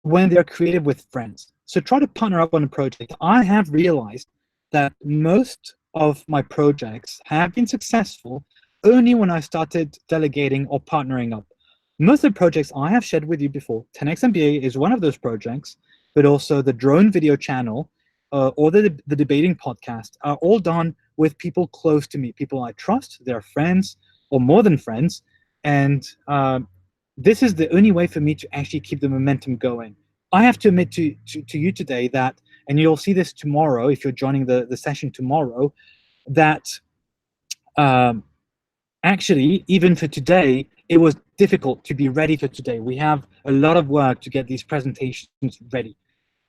when they're creative with friends. So try to partner up on a project. I have realized that most of my projects have been successful only when I started delegating or partnering up. Most of the projects I have shared with you before, 10x MBA is one of those projects, but also the drone video channel or the debating podcast are all done with people close to me, people I trust, they're friends or more than friends. And this is the only way for me to actually keep the momentum going. I have to admit to you today that, and you'll see this tomorrow if you're joining the session tomorrow, that actually, even for today, it was difficult to be ready for today. We have a lot of work to get these presentations ready.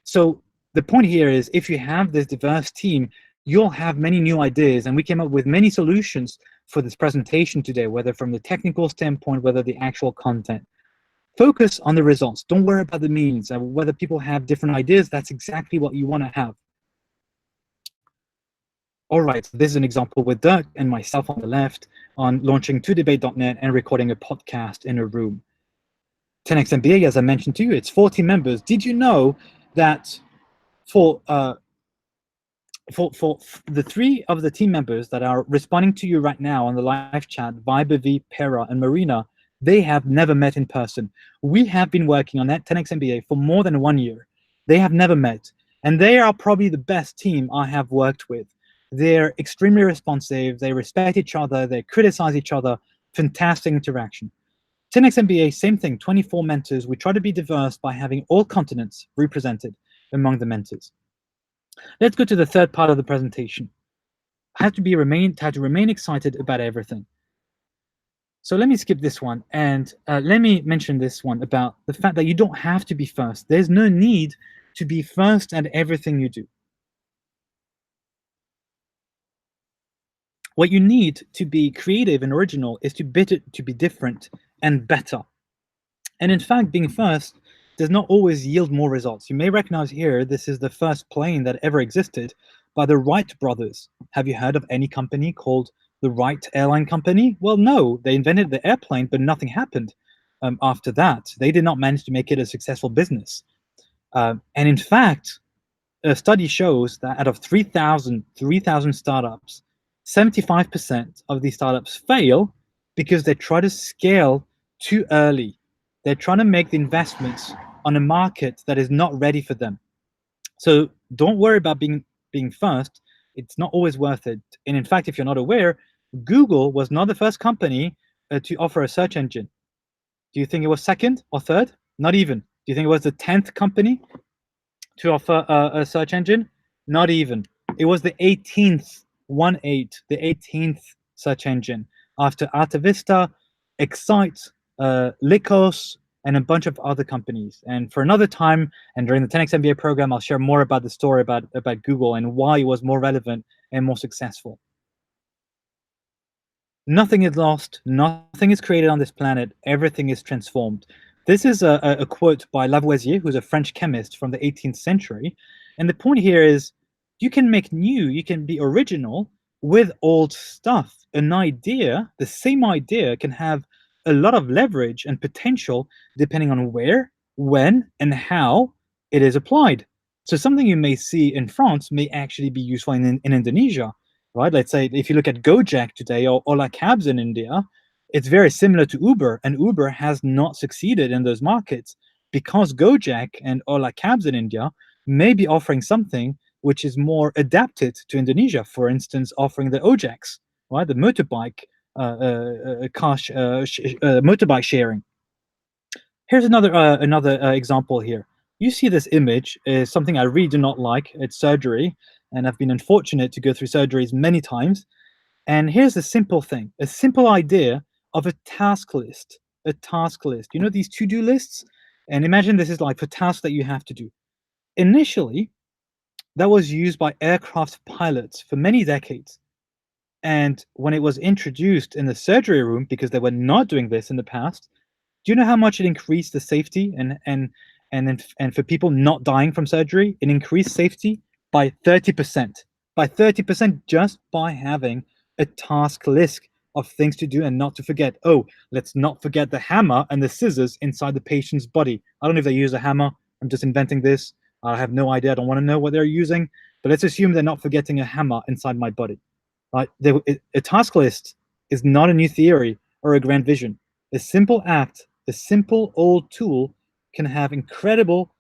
So the point here is, if you have this diverse team, you'll have many new ideas, and we came up with many solutions for this presentation today, whether from the technical standpoint, whether the actual content. Focus on the results. Don't worry about the means. Whether people have different ideas, that's exactly what you want to have. All right, this is an example with Dirk and myself on the left on launching todebate.net and recording a podcast in a room. 10x MBA, as I mentioned to you, it's 40 members. Did you know that for the 3 of the team members that are responding to you right now on the live chat, Vibe, Pera, and Marina, they have never met in person. We have been working on that 10x MBA for more than 1 year. They have never met, and they are probably the best team I have worked with. They're extremely responsive. They respect each other. They criticize each other. Fantastic interaction. 10x MBA, same thing, 24 mentors. We try to be diverse by having all continents represented among the mentors. Let's go to the third part of the presentation. I have to remain excited about everything. So let me skip this one, and let me mention this one about the fact that you don't have to be first. There's no need to be first at everything you do. What you need to be creative and original is to be different and better. And in fact, being first does not always yield more results. You may recognize here, this is the first plane that ever existed, by the Wright brothers. Have you heard of any company called the Wright Airline Company? Well, no, they invented the airplane, but nothing happened after that. They did not manage to make it a successful business. And in fact, a study shows that out of 3,000 startups, 75% of these startups fail because they try to scale too early. They're trying to make the investments on a market that is not ready for them. So don't worry about being first. It's not always worth it. And in fact, if you're not aware, Google was not the first company to offer a search engine. Do you think it was second or third? Not even. Do you think it was the 10th company to offer a search engine? Not even. It was the 18th, 1-8, the 18th search engine after AltaVista, Excite, Lycos, and a bunch of other companies. And for another time, and during the 10x MBA program, I'll share more about the story about Google and why it was more relevant and more successful. Nothing is lost, nothing is created on this planet, everything is transformed. This is a quote by Lavoisier, who's a French chemist from the 18th century. And the point here is you can make new, you can be original with old stuff. An idea, the same idea, can have a lot of leverage and potential depending on where, when, and how it is applied. So something you may see in France may actually be useful in Indonesia, right? Let's say if you look at Gojek today or Ola Cabs in India, it's very similar to Uber, and Uber has not succeeded in those markets because Gojek and Ola Cabs in India may be offering something which is more adapted to Indonesia. For instance, offering the Ojeks, right, the motorbike motorbike sharing. Here's another example here. You see this image is something I really do not like. It's surgery, and I've been unfortunate to go through surgeries many times. And here's a simple thing, a simple idea of a task list. A task list. You know these to-do lists? And imagine this is like for tasks that you have to do. Initially, that was used by aircraft pilots for many decades. And when it was introduced in the surgery room, because they were not doing this in the past, do you know how much it increased the safety and for people not dying from surgery? It increased safety by 30%. By 30% just by having a task list of things to do and not to forget. Oh, let's not forget the hammer and the scissors inside the patient's body. I don't know if they use a hammer. I'm just inventing this. I have no idea. I don't want to know what they're using. But let's assume they're not forgetting a hammer inside my body. Right? A task list is not a new theory or a grand vision. A simple act, a simple old tool can have incredible,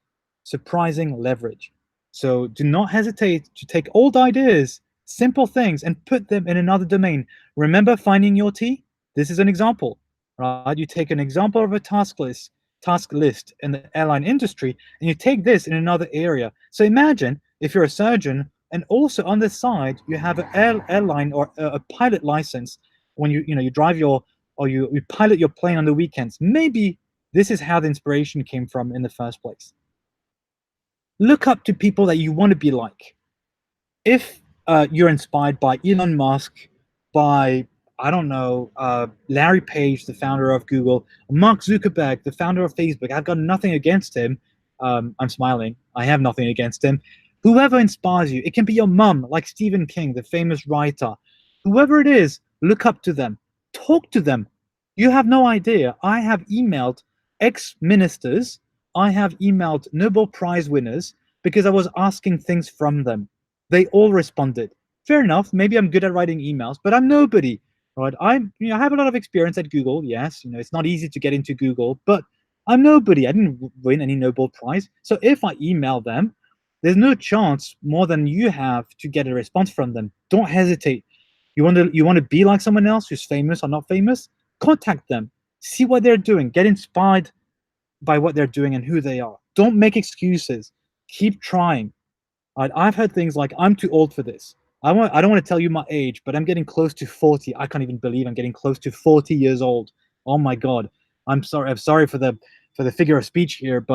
surprising leverage. So do not hesitate to take old ideas, simple things, and put them in another domain. Remember finding your T? This is an example, right? You take an example of a task list in the airline industry, and you take this in another area. So imagine if you're a surgeon, and also on the side, you have an airline or a pilot license when you drive you pilot your plane on the weekends. Maybe this is how the inspiration came from in the first place. Look up to people that you want to be like. If you're inspired by Elon Musk, by, I don't know, Larry Page, the founder of Google, Mark Zuckerberg, the founder of Facebook, I've got nothing against him. I'm smiling. I have nothing against him. Whoever inspires you, it can be your mum, like Stephen King, the famous writer. Whoever it is, look up to them. Talk to them. You have no idea. I have emailed ex-ministers. I have emailed Nobel Prize winners because I was asking things from them. They all responded. Fair enough. Maybe I'm good at writing emails, but I'm nobody, right? I have a lot of experience at Google. Yes, it's not easy to get into Google, but I'm nobody. I didn't win any Nobel Prize. So if I email them, there's no chance more than you have to get a response from them. Don't hesitate. You want to be like someone else who's famous or not famous? Contact them. See what they're doing. Get inspired by what they're doing and who they are. Don't make excuses. Keep trying. Right? I've heard things like, I'm too old for this. I don't want to tell you my age, but I'm getting close to 40. I can't even believe I'm getting close to 40 years old. Oh my God. I'm sorry for the figure of speech here,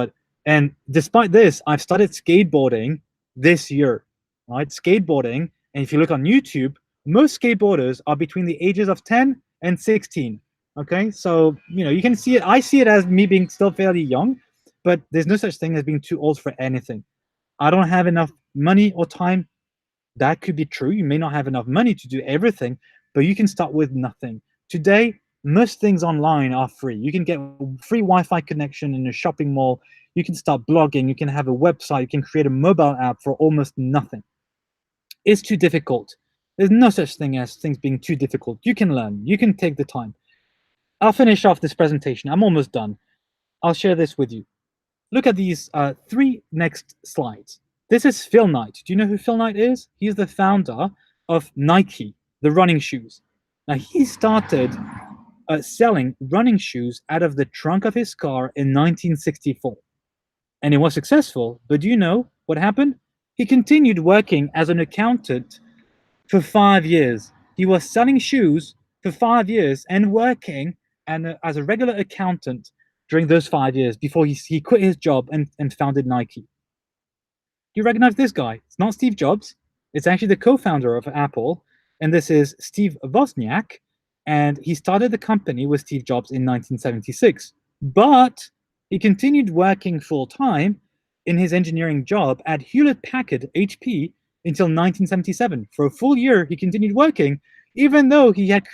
and despite this, I've started skateboarding this year, right? Skateboarding, and if you look on YouTube, most skateboarders are between the ages of 10 and 16. Okay, so you can see it. I see it as me being still fairly young, but there's no such thing as being too old for anything. I don't have enough money or time. That could be true. You may not have enough money to do everything, but you can start with nothing. Today, most things online are free. You can get free Wi-Fi connection in a shopping mall. You can start blogging. You can have a website. You can create a mobile app for almost nothing. It's too difficult. There's no such thing as things being too difficult. You can learn. You can take the time. I'll finish off this presentation. I'm almost done. I'll share this with you. Look at these three next slides. This is Phil Knight. Do you know who Phil Knight is? He's the founder of Nike, the running shoes. Now, he started selling running shoes out of the trunk of his car in 1964. And it was successful, but do you know what happened? He continued working as an accountant for 5 years. He was selling shoes for 5 years and working as a regular accountant during those 5 years before he quit his job and founded Nike. Do you recognize this guy? It's not Steve Jobs. It's actually the co-founder of Apple, and this is Steve Wozniak, and he started the company with Steve Jobs in 1976. But he continued working full-time in his engineering job at Hewlett-Packard, HP, until 1977. For a full year, he continued working, even though he had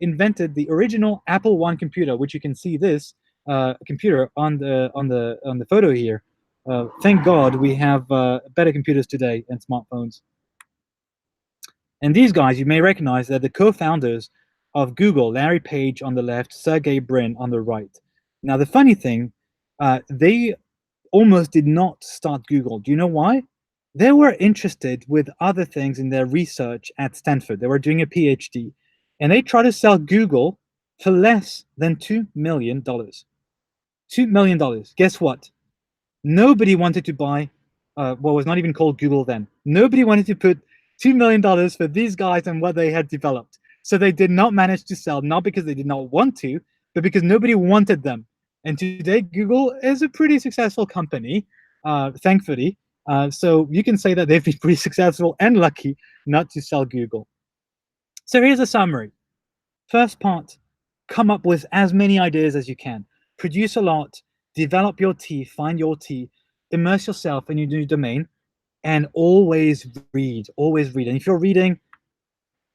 invented the original Apple I computer, which you can see this computer on the photo here. Thank God we have better computers today and smartphones. And these guys, you may recognize, they're the co-founders of Google, Larry Page on the left, Sergey Brin on the right. Now, the funny thing, they almost did not start Google. Do you know why? They were interested with other things in their research at Stanford. They were doing a PhD, and they tried to sell Google for less than $2 million. $2 million. Guess what? Nobody wanted to buy what was not even called Google then. Nobody wanted to put $2 million for these guys and what they had developed. So they did not manage to sell, not because they did not want to, but because nobody wanted them. And today, Google is a pretty successful company, thankfully. So you can say that they've been pretty successful and lucky not to sell Google. So here's a summary. First part, come up with as many ideas as you can. Produce a lot, develop your tea, find your tea, immerse yourself in your new domain, and always read, always read. And if you're reading,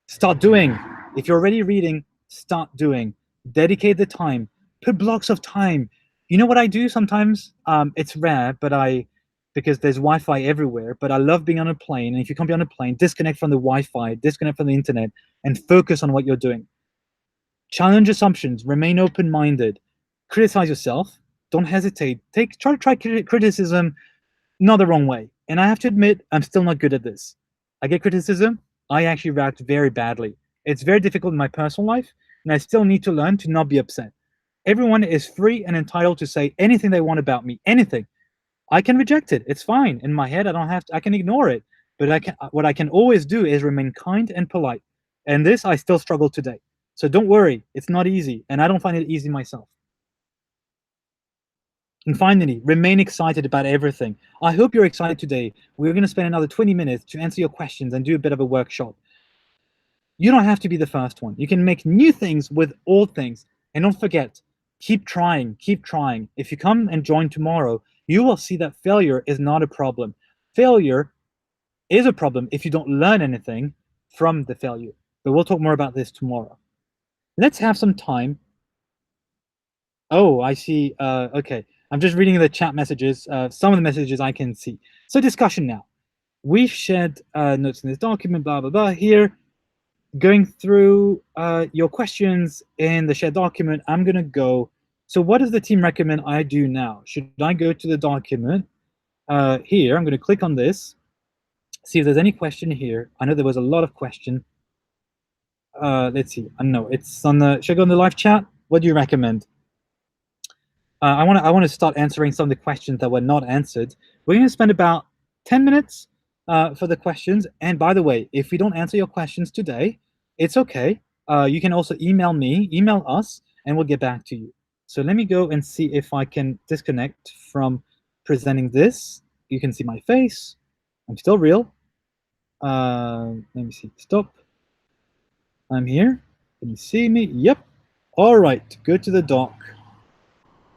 start doing. If you're already reading, start doing. Dedicate the time, put blocks of time. You know what I do sometimes? It's rare, because there's Wi-Fi everywhere, but I love being on a plane. And if you can't be on a plane, disconnect from the Wi-Fi, disconnect from the internet, and focus on what you're doing. Challenge assumptions, remain open-minded, criticize yourself, don't hesitate, try criticism, not the wrong way. And I have to admit, I'm still not good at this. I get criticism, I actually react very badly. It's very difficult in my personal life, and I still need to learn to not be upset. Everyone is free and entitled to say anything they want about me, anything. I can reject it, it's fine. In my head, I can ignore it, but what I can always do is remain kind and polite. And this, I still struggle today. So don't worry, it's not easy, and I don't find it easy myself. And finally, remain excited about everything. I hope you're excited today. We're going to spend another 20 minutes to answer your questions and do a bit of a workshop. You don't have to be the first one. You can make new things with old things. And don't forget, keep trying, keep trying. If you come and join tomorrow, you will see that failure is not a problem. Failure is a problem if you don't learn anything from the failure. But we'll talk more about this tomorrow. Let's have some time. Oh, I see. Okay. I'm just reading the chat messages. Some of the messages I can see. So discussion now. We've shared notes in this document, blah, blah, blah. Here, going through your questions in the shared document, I'm going to go. So what does the team recommend I do now? Should I go to the document? Here, I'm going to click on this. See if there's any question here. I know there was a lot of question. Let's see. I know it's on the. Should I go in the live chat? What do you recommend? I want to start answering some of the questions that were not answered. We're going to spend about 10 minutes for the questions. And by the way, if we don't answer your questions today, it's okay. You can also email me, email us, and we'll get back to you. So let me go and see if I can disconnect from presenting this. You can see my face. I'm still real. Let me see. Stop. I'm here. Can you see me? Yep. All right. Go to the doc.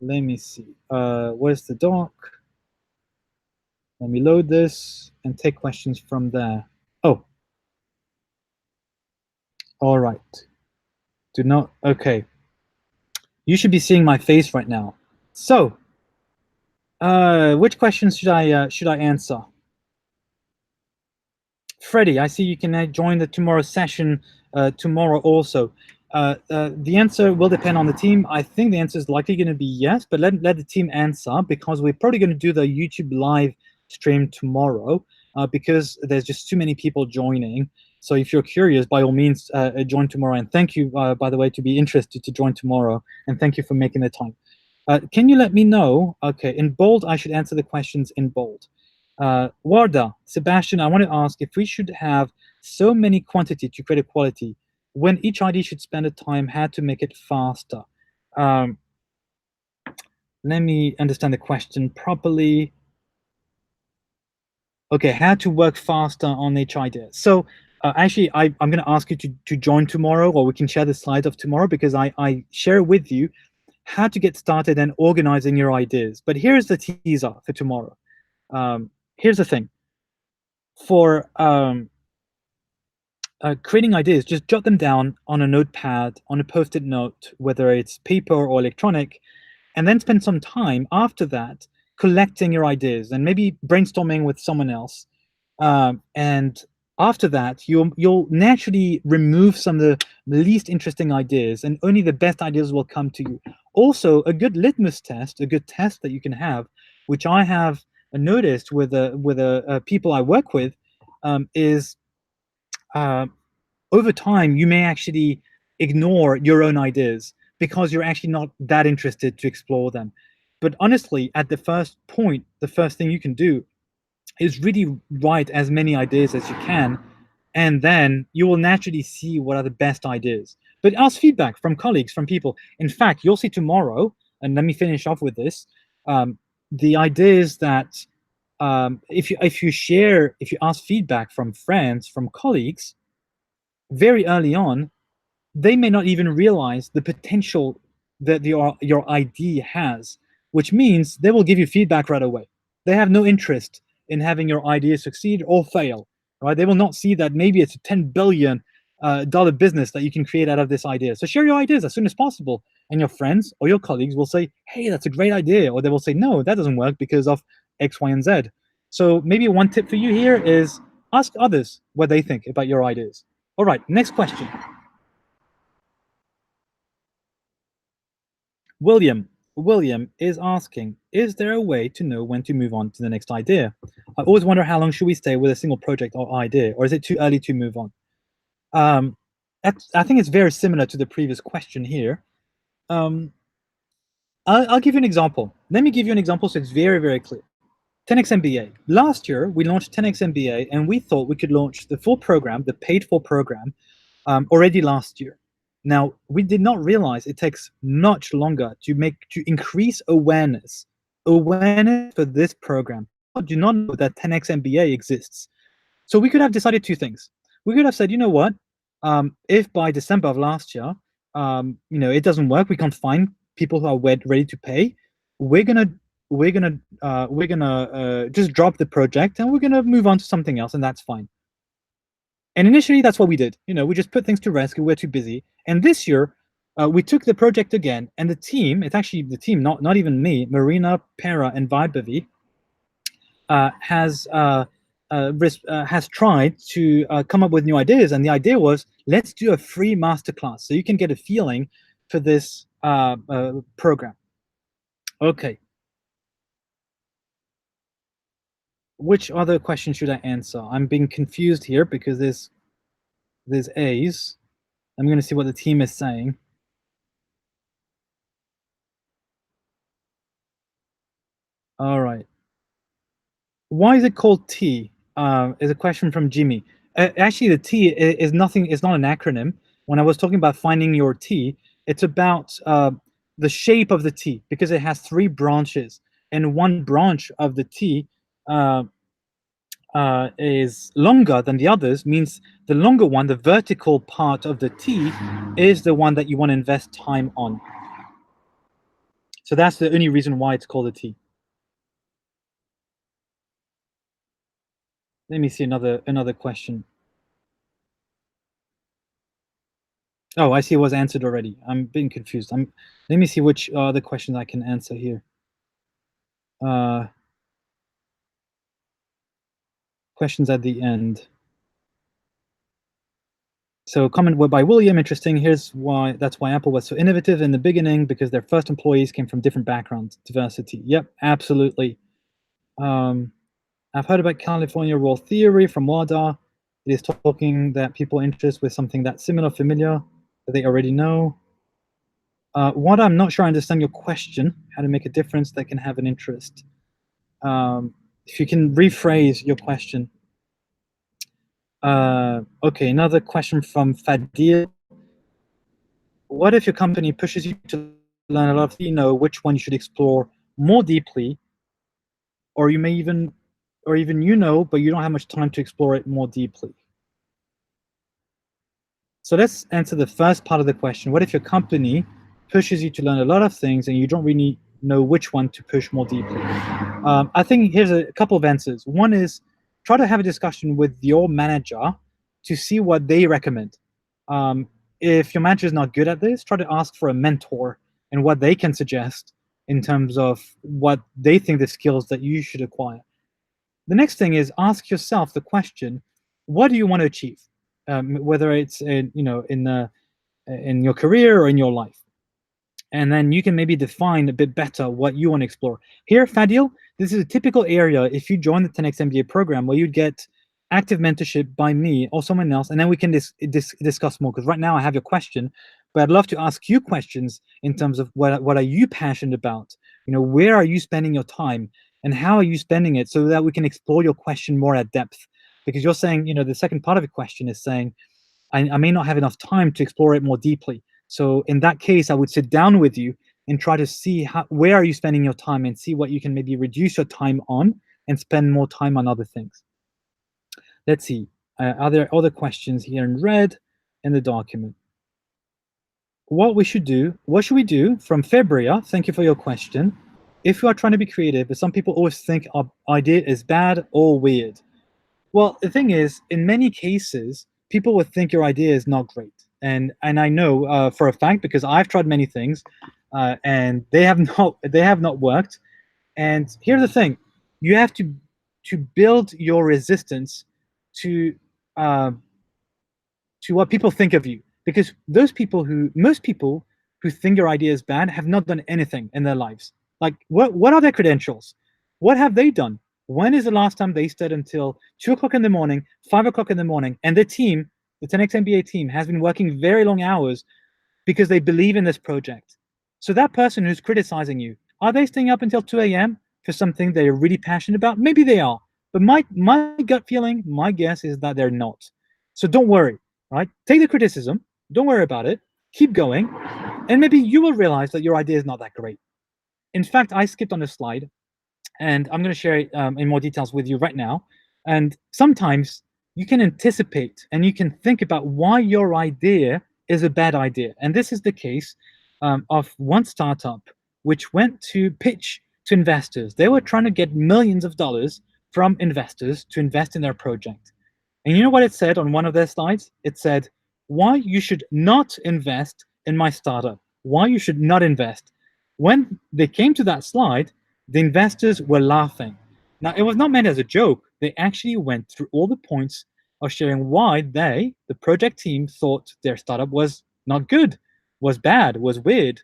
Let me see. Where's the doc? Let me load this and take questions from there. Oh, all right. Do not. Okay. You should be seeing my face right now. So, which questions should I answer? Freddie, I see you can join the tomorrow session tomorrow also. The answer will depend on the team. I think the answer is likely going to be yes, but let the team answer because we're probably going to do the YouTube live stream tomorrow because there's just too many people joining. So if you're curious, by all means, join tomorrow. And thank you, by the way, to be interested to join tomorrow. And thank you for making the time. Can you let me know? Okay, in bold, I should answer the questions in bold. Warda, Sebastian, I want to ask if we should have so many quantity to create a quality, when each ID should spend a time, how to make it faster. Um, Let me understand the question properly. Okay, how to work faster on each idea. So actually, I'm going to ask you to join tomorrow, or we can share the slides of tomorrow because I share with you how to get started and organizing your ideas. But here's the teaser for tomorrow. Here's the thing. For creating ideas, just jot them down on a notepad, on a post-it note, whether it's paper or electronic, and then spend some time after that collecting your ideas and maybe brainstorming with someone else. And after that, you'll naturally remove some of the least interesting ideas, and only the best ideas will come to you. Also, a good litmus test, a good test that you can have, which I have noticed with the people I work with, is uh, over time, you may actually ignore your own ideas because you're actually not that interested to explore them. But honestly, at the first point, the first thing you can do is really write as many ideas as you can, and then you will naturally see what are the best ideas. But ask feedback from colleagues, from people. In fact, you'll see tomorrow, and let me finish off with this. The ideas that if you ask feedback from friends, from colleagues, very early on, they may not even realize the potential that your idea has, which means they will give you feedback right away. They have no interest in having your idea succeed or fail, right? They will not see that maybe it's a $10 billion business that you can create out of this idea. So share your ideas as soon as possible, and your friends or your colleagues will say, "Hey, that's a great idea," or they will say, "No, that doesn't work because of X, Y, and Z." So maybe one tip for you here is ask others what they think about your ideas. All right, next question. William. William is asking, is there a way to know when to move on to the next idea? I always wonder how long should we stay with a single project or idea, or is it too early to move on? Um, I think it's very similar to the previous question here. Um, I'll give you an example. Let me give you an example so it's very, very clear. 10x MBA. Last year, we launched 10x MBA, and we thought we could launch the full program, the paid for program, already last year. Now, we did not realize it takes much longer to increase awareness for this program. People do not know that 10x MBA exists. So we could have decided two things. We could have said, you know what, if by December of last year, it doesn't work, we can't find people who are ready to pay, we're gonna just drop the project and we're gonna move on to something else, and that's fine. And initially, that's what we did. We just put things to rest. We were too busy. And this year, we took the project again, and the team, it's actually the team, not even me, Marina, Pera, and Vibavi, has tried to come up with new ideas. And the idea was, let's do a free masterclass so you can get a feeling for this program. Okay. Which other question should I answer? I'm being confused here because there's A's. I'm going to see what the team is saying. All right. Why is it called T? Is a question from Jimmy. Actually, the T is nothing. It's not an acronym. When I was talking about finding your T, it's about the shape of the T because it has three branches, and one branch of the T uh, is longer than the others. Means the longer one, the vertical part of the T, is the one that you want to invest time on. So that's the only reason why it's called a T. Let me see another question. Oh, I see it was answered already. I'm being confused. Let me see which other questions I can answer here. Uh, Questions at the end. So comment by William, interesting. Here's why that's why Apple was so innovative in the beginning, because their first employees came from different backgrounds. Diversity. Yep, absolutely. Um, I've heard about California role theory from WADA. It is talking that people interest with something that's similar, familiar, that they already know. WADA, I'm not sure I understand your question. How to make a difference that can have an interest. If you can rephrase your question. Okay, another question from Fadil. What if your company pushes you to learn a lot of, which one you should explore more deeply, or you may even, or even but you don't have much time to explore it more deeply? So let's answer the first part of the question. What if your company pushes you to learn a lot of things and you don't really know which one to push more deeply? I think here's a couple of answers. One is try to have a discussion with your manager to see what they recommend. Um, if your manager is not good at this, try to ask for a mentor and what they can suggest in terms of what they think the skills that you should acquire. The next thing is ask yourself the question: what do you want to achieve? Whether it's in your career or in your life, and then you can maybe define a bit better what you want to explore. Here, Fadil, this is a typical area if you join the 10x MBA program where you'd get active mentorship by me or someone else, and then we can discuss more. Because right now I have your question, but I'd love to ask you questions in terms of what are you passionate about? Where are you spending your time, and how are you spending it, so that we can explore your question more at depth. Because you're saying, the second part of your question is saying, I may not have enough time to explore it more deeply. So in that case, I would sit down with you and try to see where are you spending your time, and see what you can maybe reduce your time on and spend more time on other things. Let's see. Are there other questions here in red in the document? What should we do from February? Thank you for your question. If you are trying to be creative, but some people always think our idea is bad or weird. Well, the thing is, in many cases, people would think your idea is not great, and I know for a fact, because I've tried many things, and they have not worked. And here's the thing: you have to build your resistance to uh, to what people think of you, because most people who think your idea is bad have not done anything in their lives. Like, what are their credentials? What have they done? When is the last time they stayed until 2 o'clock in the morning, 5 o'clock in the morning, and the team, the 10x MBA team, has been working very long hours because they believe in this project? So that person who's criticizing you, are they staying up until 2 a.m. for something they're really passionate about? Maybe they are, but my gut feeling, my guess is that they're not. So don't worry, right? Take the criticism, don't worry about it, keep going, and maybe you will realize that your idea is not that great. In fact, I skipped on a slide, and I'm going to share it in more details with you right now. And sometimes you can anticipate and you can think about why your idea is a bad idea. And this is the case of one startup which went to pitch to investors. They were trying to get millions of dollars from investors to invest in their project. And you know what it said on one of their slides? It said, why you should not invest in my startup, why you should not invest. When they came to that slide, the investors were laughing. Now, it was not meant as a joke. They actually went through all the points of sharing why they, the project team, thought their startup was not good, was bad, was weird.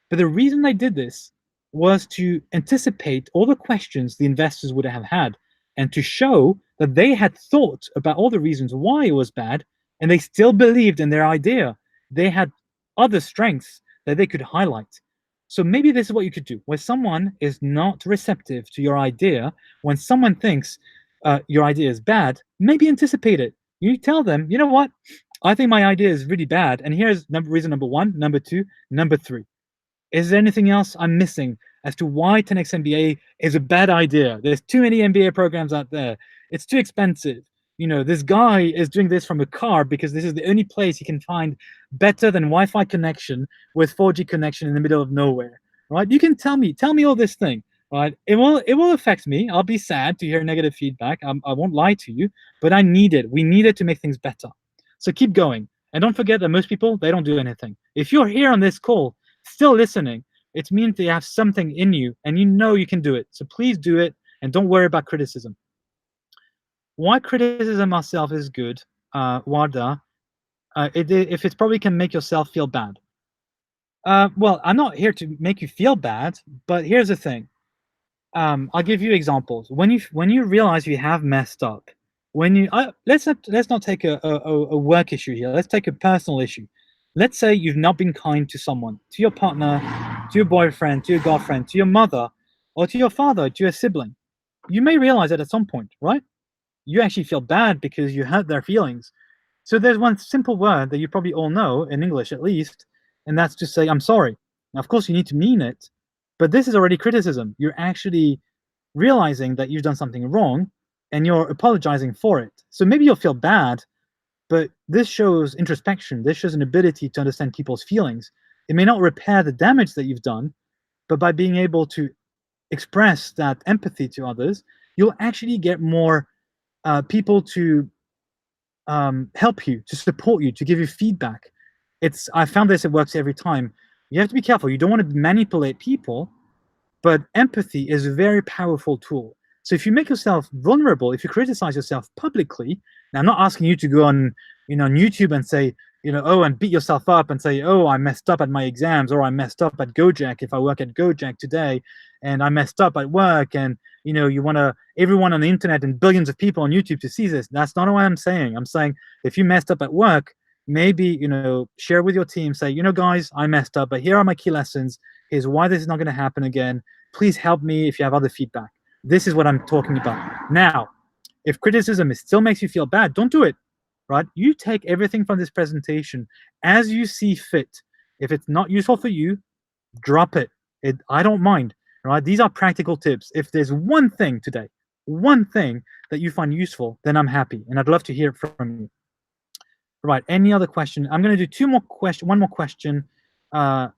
But the reason they did this was to anticipate all the questions the investors would have had, and to show that they had thought about all the reasons why it was bad, and they still believed in their idea. They had other strengths that they could highlight. So maybe this is what you could do. When someone is not receptive to your idea, when someone thinks your idea is bad, maybe anticipate it. You tell them, you know what? I think my idea is really bad, and here's reason number one, number two, number three. Is there anything else I'm missing as to why 10x MBA is a bad idea? There's too many MBA programs out there. It's too expensive. This guy is doing this from a car because this is the only place he can find better than Wi-Fi connection with 4G connection in the middle of nowhere, right? You can tell me all this thing. right? It will affect me. I'll be sad to hear negative feedback. I won't lie to you, but I need it. We need it to make things better. So keep going. And don't forget that most people, they don't do anything. If you're here on this call, still listening, it means that you have something in you and you know you can do it. So please do it and don't worry about criticism. Why criticism ourselves is good, Warda, if it probably can make yourself feel bad. Well, I'm not here to make you feel bad, but here's the thing. I'll give you examples. When you realize you have messed up, when you let's not take a work issue here. Let's take a personal issue. Let's say you've not been kind to someone, to your partner, to your boyfriend, to your girlfriend, to your mother, or to your father, to your sibling. You may realize that at some point, right? You actually feel bad because you hurt their feelings. So there's one simple word that you probably all know in English at least, and that's to say, I'm sorry. Now, of course, you need to mean it, but this is already criticism. You're actually realizing that you've done something wrong and you're apologizing for it. So maybe you'll feel bad, but this shows introspection. This shows an ability to understand people's feelings. It may not repair the damage that you've done, but by being able to express that empathy to others, you'll actually get more people to help you, to support you, to give you feedback. I found this, it works every time. You have to be careful. You don't want to manipulate people, but empathy is a very powerful tool. So if you make yourself vulnerable, if you criticize yourself publicly, now I'm not asking you to go on, on YouTube and say, oh, and beat yourself up and say, oh, I messed up at my exams, or I messed up at Gojek if I work at Gojek today, and I messed up at work, and you want everyone on the internet and billions of people on YouTube to see this. That's not what I'm saying. I'm saying if you messed up at work, maybe share with your team, say, guys, I messed up, but here are my key lessons. Here's why this is not going to happen again. Please help me if you have other feedback. This is what I'm talking about. Now, if criticism still makes you feel bad, don't do it, right? You take everything from this presentation as you see fit. If it's not useful for you, drop it. I don't mind, right? These are practical tips. If there's one thing today, one thing that you find useful, then I'm happy, and I'd love to hear it from you. Right, any other question? I'm going to do one more question, and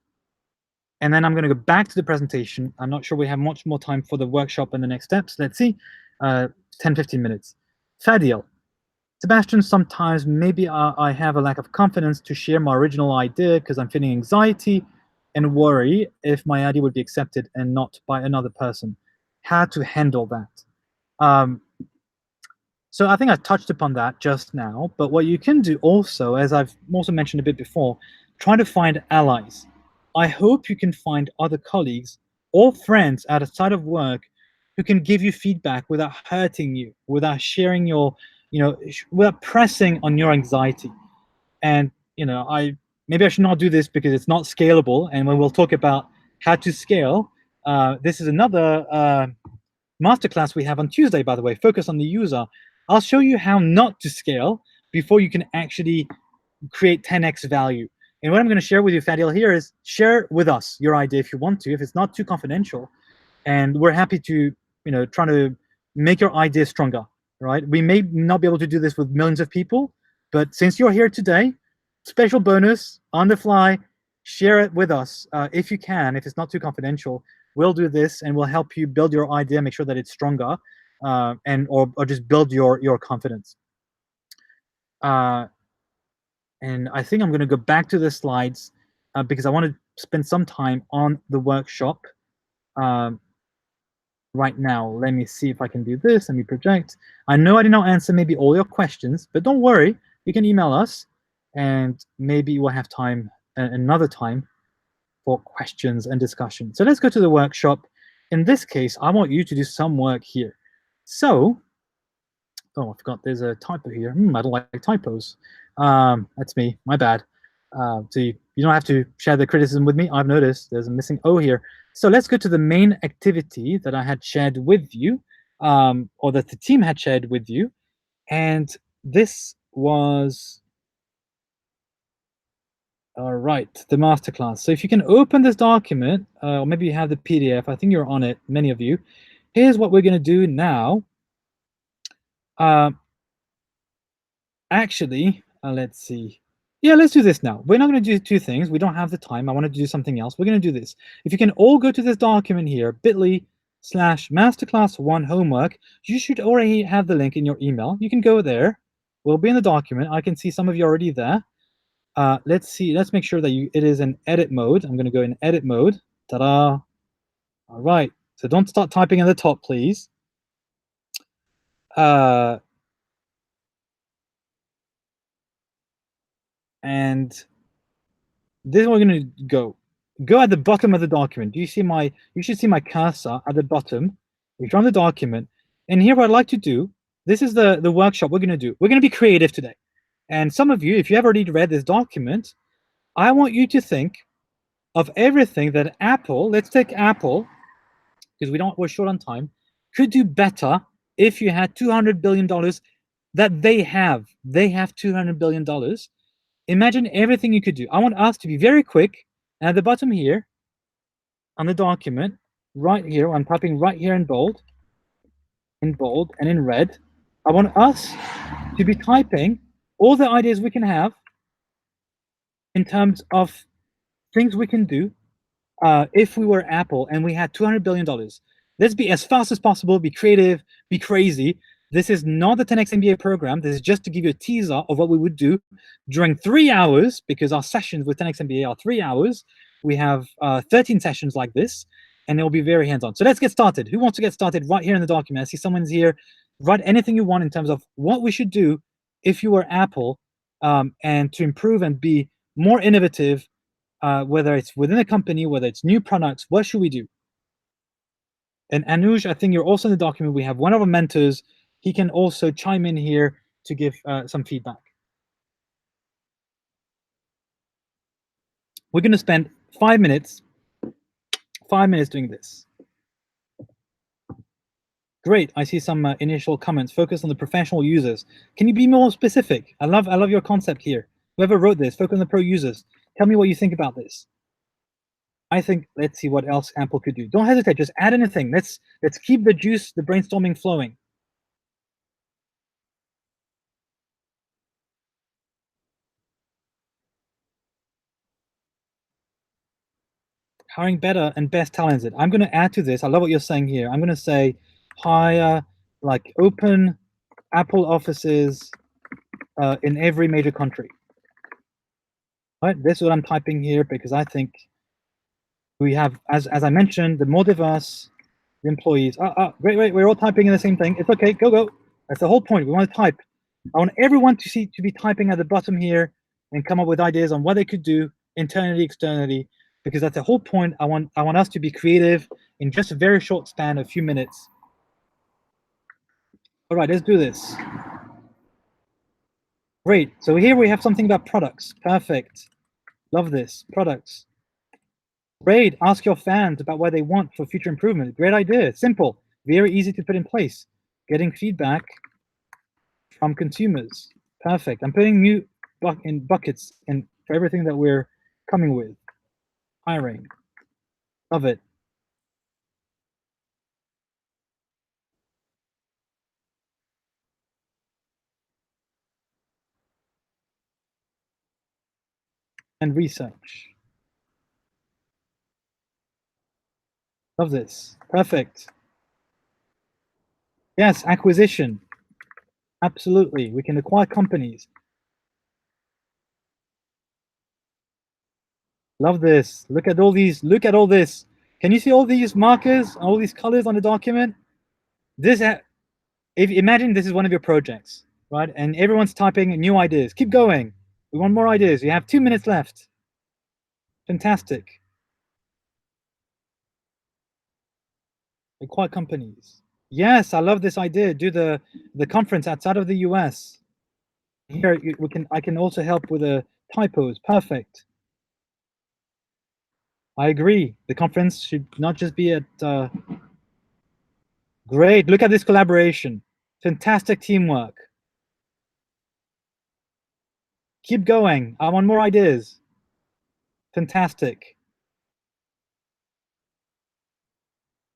then I'm going to go back to the presentation. I'm not sure we have much more time for the workshop and the next steps. Let's see, 10-15 minutes. Fadil, Sebastian, sometimes maybe I have a lack of confidence to share my original idea because I'm feeling anxiety and worry if my idea would be accepted and not by another person. How to handle that? So I think I touched upon that just now, but what you can do also, as I've also mentioned a bit before, try to find allies. I hope you can find other colleagues or friends outside of work who can give you feedback without hurting you, without sharing your, without pressing on your anxiety. And, maybe I should not do this because it's not scalable. And when we'll talk about how to scale, this is another masterclass we have on Tuesday, by the way, focus on the user. I'll show you how not to scale before you can actually create 10x value. And what I'm going to share with you, Fadil, here is share with us your idea if you want to, if it's not too confidential. And we're happy to, try to make your idea stronger, right? We may not be able to do this with millions of people, but since you're here today, special bonus on the fly, share it with us if you can, if it's not too confidential. We'll do this and we'll help you build your idea, make sure that it's stronger, or just build your confidence. And I think I'm going to go back to the slides because I want to spend some time on the workshop right now. Let me see if I can do this. Let me project. I know I did not answer maybe all your questions, but don't worry. You can email us, and maybe we'll have time another time for questions and discussion. So let's go to the workshop. In this case, I want you to do some work here. So, oh, I forgot there's a typo here. I don't like typos. That's me, my bad. So you don't have to share the criticism with me. I've noticed there's a missing O here. So let's go to the main activity that I had shared with you, or that the team had shared with you. And this was, all right, the masterclass. So if you can open this document, or maybe you have the PDF, I think you're on it, many of you. Here's what we're going to do now. Actually, let's see. Yeah, let's do this now. We're not going to do two things. We don't have the time. I wanted to do something else. We're going to do this. If you can all go to this document here, bit.ly Masterclass 1 homework. You should already have the link in your email. You can go there. We'll be in the document. I can see some of you already there. Let's see. Let's make sure that it is in edit mode. I'm going to go in edit mode. Ta-da! All right. So don't start typing at the top, please. And this is what we're going to go. Go at the bottom of the document. Do you see my? You should see my cursor at the bottom. We're on the document, and here what I'd like to do. This is the workshop we're going to do. We're going to be creative today. And some of you, if you have already read this document, I want you to think of everything that Apple. Let's take Apple, because we're short on time. Could do better if you had $200 billion that they have. They have $200 billion. Imagine everything you could do. I want us to be very quick. And at the bottom here, on the document, right here, I'm typing right here in bold, and in red. I want us to be typing all the ideas we can have in terms of things we can do if we were Apple and we had $200 billion. Let's be as fast as possible, be creative, be crazy. This is not the 10x MBA program. This is just to give you a teaser of what we would do during 3 hours, because our sessions with 10x MBA are 3 hours. We have 13 sessions like this, and it will be very hands-on. So let's get started. Who wants to get started right here in the document? I see someone's here. Write anything you want in terms of what we should do if you were Apple, and to improve and be more innovative, whether it's within a company, whether it's new products. What should we do? And Anuj, I think you're also in the document. We have one of our mentors. He can also chime in here to give some feedback. We're going to spend 5 minutes doing this. Great. I see some initial comments. Focus on the professional users. Can you be more specific? I love your concept here. Whoever wrote this, focus on the pro users. Tell me what you think about this. I think, let's see what else Apple could do. Don't hesitate. Just add anything. Let's keep the juice, the brainstorming flowing. Hiring better and best talented. I'm going to add to this. I love what you're saying here. I'm going to say hire, like, open Apple offices in every major country. Right? This is what I'm typing here, because I think we have, as I mentioned, the more diverse the employees. Wait, we're all typing in the same thing. It's okay. Go. That's the whole point. We want to type. I want everyone to be typing at the bottom here and come up with ideas on what they could do internally, externally, because that's the whole point. I want us to be creative in just a very short span of a few minutes. All right, let's do this. Great. So here we have something about products. Perfect. Love this. Products. Great. Ask your fans about what they want for future improvement. Great idea. Simple. Very easy to put in place. Getting feedback from consumers. Perfect. I'm putting new buckets in for everything that we're coming with. Hiring. Love it. And research. Love this. Perfect. Yes, acquisition. Absolutely. We can acquire companies. Love this. Look at all these. Look at all this. Can you see all these markers, all these colors on the document? If imagine this is one of your projects, right? And everyone's typing new ideas. Keep going. We want more ideas. You have 2 minutes left. Fantastic. Acquire companies. Yes, I love this idea. Do the conference outside of the US. Here I can also help with the typos. Perfect. I agree. The conference should not just be at great. Look at this collaboration. Fantastic teamwork. Keep going. I want more ideas. Fantastic.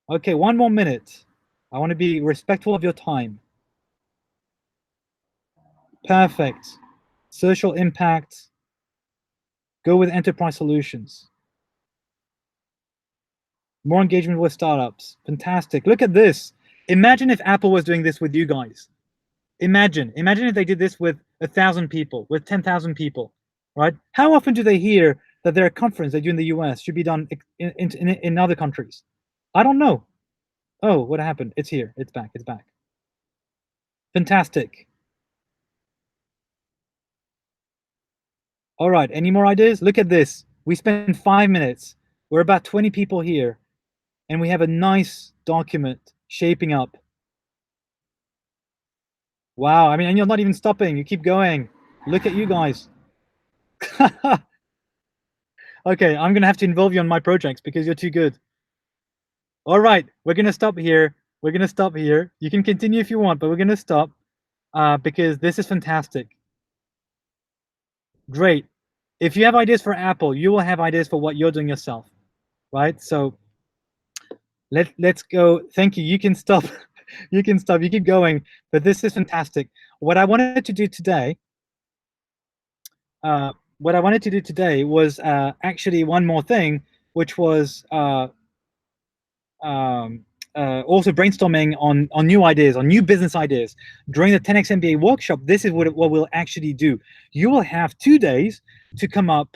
Okay, 1 more minute. I want to be respectful of your time. Perfect. Social impact. Go with enterprise solutions. More engagement with startups. Fantastic. Look at this. Imagine if Apple was doing this with you guys. Imagine if they did this with 1,000 people, with 10,000 people, right? How often do they hear that their conference they do in the US should be done in other countries? I don't know. Oh, what happened? It's here. It's back. It's back. Fantastic. All right. Any more ideas? Look at this. We spent 5 minutes. We're about 20 people here, and we have a nice document shaping up. Wow. I mean, and you're not even stopping. You keep going. Look at you guys. Okay, I'm gonna have to involve you on my projects because you're too good. All right, we're gonna stop here. We're gonna stop here. You can continue if you want, but we're gonna stop because this is fantastic. Great. If you have ideas for Apple, you will have ideas for what you're doing yourself, right? So let's go. Thank you. You can stop. You can stop. You keep going. But this is fantastic. What I wanted to do today. What I wanted to do today was actually one more thing, which was also brainstorming on new ideas, on new business ideas. During the 10x MBA workshop, this is what we'll actually do. You will have 2 days to come up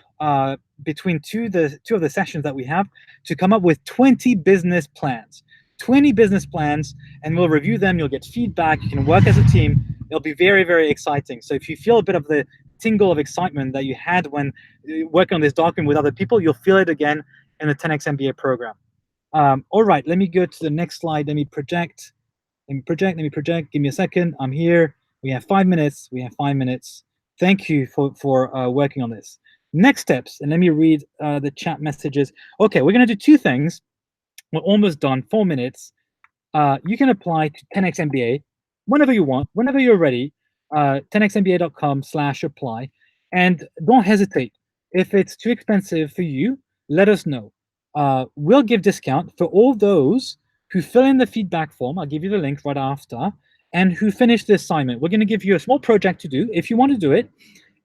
between two of the sessions that we have to come up with 20 business plans. 20 business plans, and we'll review them. You'll get feedback. You can work as a team. It'll be very, very exciting. So if you feel a bit of the tingle of excitement that you had when working on this document with other people, you'll feel it again in the 10x MBA program. All right, let me go to the next slide. Let me project. Give me a second. I'm here. We have 5 minutes. Thank you for working on this. Next steps, and let me read the chat messages. Okay, we're going to do 2 things. We're almost done. 4 minutes. You can apply to 10x MBA whenever you want, whenever you're ready. 10xmba.com/apply, and don't hesitate. If it's too expensive for you, let us know. We'll give discount for all those who fill in the feedback form. I'll give you the link right after, and who finish the assignment. We're going to give you a small project to do if you want to do it,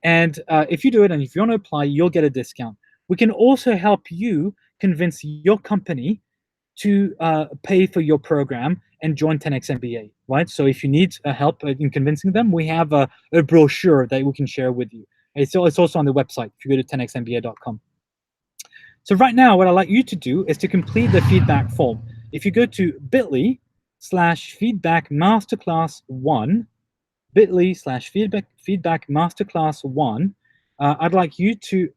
and if you do it and if you want to apply, you'll get a discount. We can also help you convince your company to pay for your program and join 10x MBA, right? So if you need help in convincing them, we have a brochure that we can share with you. It's also on the website if you go to 10xmba.com. So right now, what I'd like you to do is to complete the feedback form. If you go to bit.ly/feedback masterclass 1, bit.ly/feedback masterclass 1, I'd like you to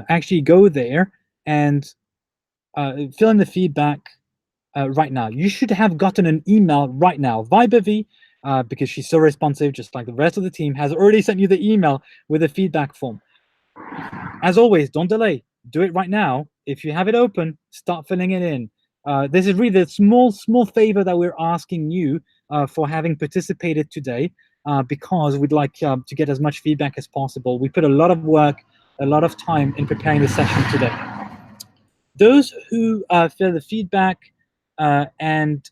actually go there and fill in the feedback right now. You should have gotten an email right now. Vibavi, because she's so responsive, just like the rest of the team, has already sent you the email with a feedback form. As always, don't delay. Do it right now. If you have it open, start filling it in. This is really the small favor that we're asking you for having participated today, because we'd like to get as much feedback as possible. We put a lot of work, a lot of time in preparing the session today. Those who fill the feedback and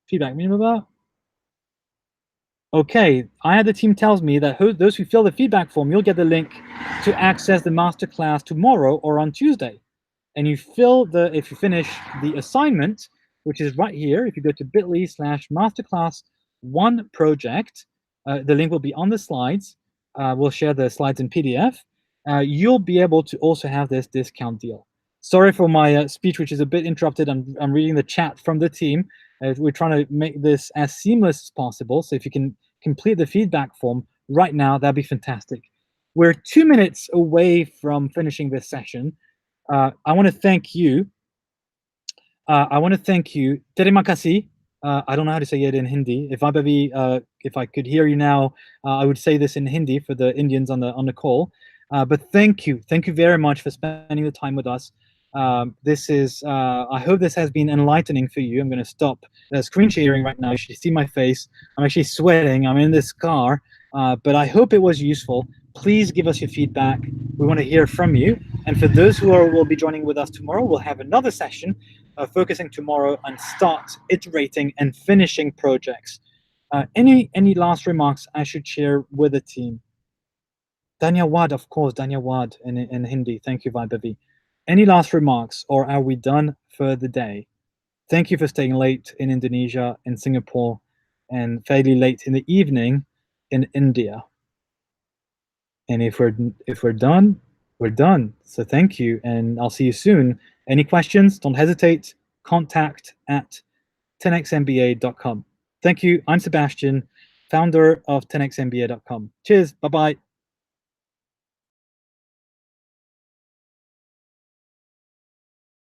feedback minimum. Okay, the team tells me that those who fill the feedback form, you'll get the link to access the masterclass tomorrow or on Tuesday. And if you finish the assignment, which is right here, if you go to bit.ly/masterclass1 project, the link will be on the slides. We'll share the slides in PDF. You'll be able to also have this discount deal. Sorry for my speech, which is a bit interrupted. I'm reading the chat from the team. We're trying to make this as seamless as possible. So if you can complete the feedback form right now, that'd be fantastic. We're 2 minutes away from finishing this session. I want to thank you. Terima kasih. I don't know how to say it in Hindi. If I could hear you now, I would say this in Hindi for the Indians on the call. But thank you very much for spending the time with us. I hope this has been enlightening for you. I'm going to stop screen sharing right now. You should see my face. I'm actually sweating. I'm in this car, but I hope it was useful. Please give us your feedback. We want to hear from you. And for those who will be joining with us tomorrow, we'll have another session focusing tomorrow on start iterating and finishing projects. Any last remarks I should share with the team? Dhanyawad, of course, Dhanyawad in Hindi. Thank you, Vaibhavi. Any last remarks, or are we done for the day? Thank you for staying late in Indonesia and Singapore, and fairly late in the evening in India. And if we're done, we're done. So thank you, and I'll see you soon. Any questions? Don't hesitate. Contact at 10xmba.com. Thank you. I'm Sebastian, founder of 10xmba.com. Cheers. Bye bye.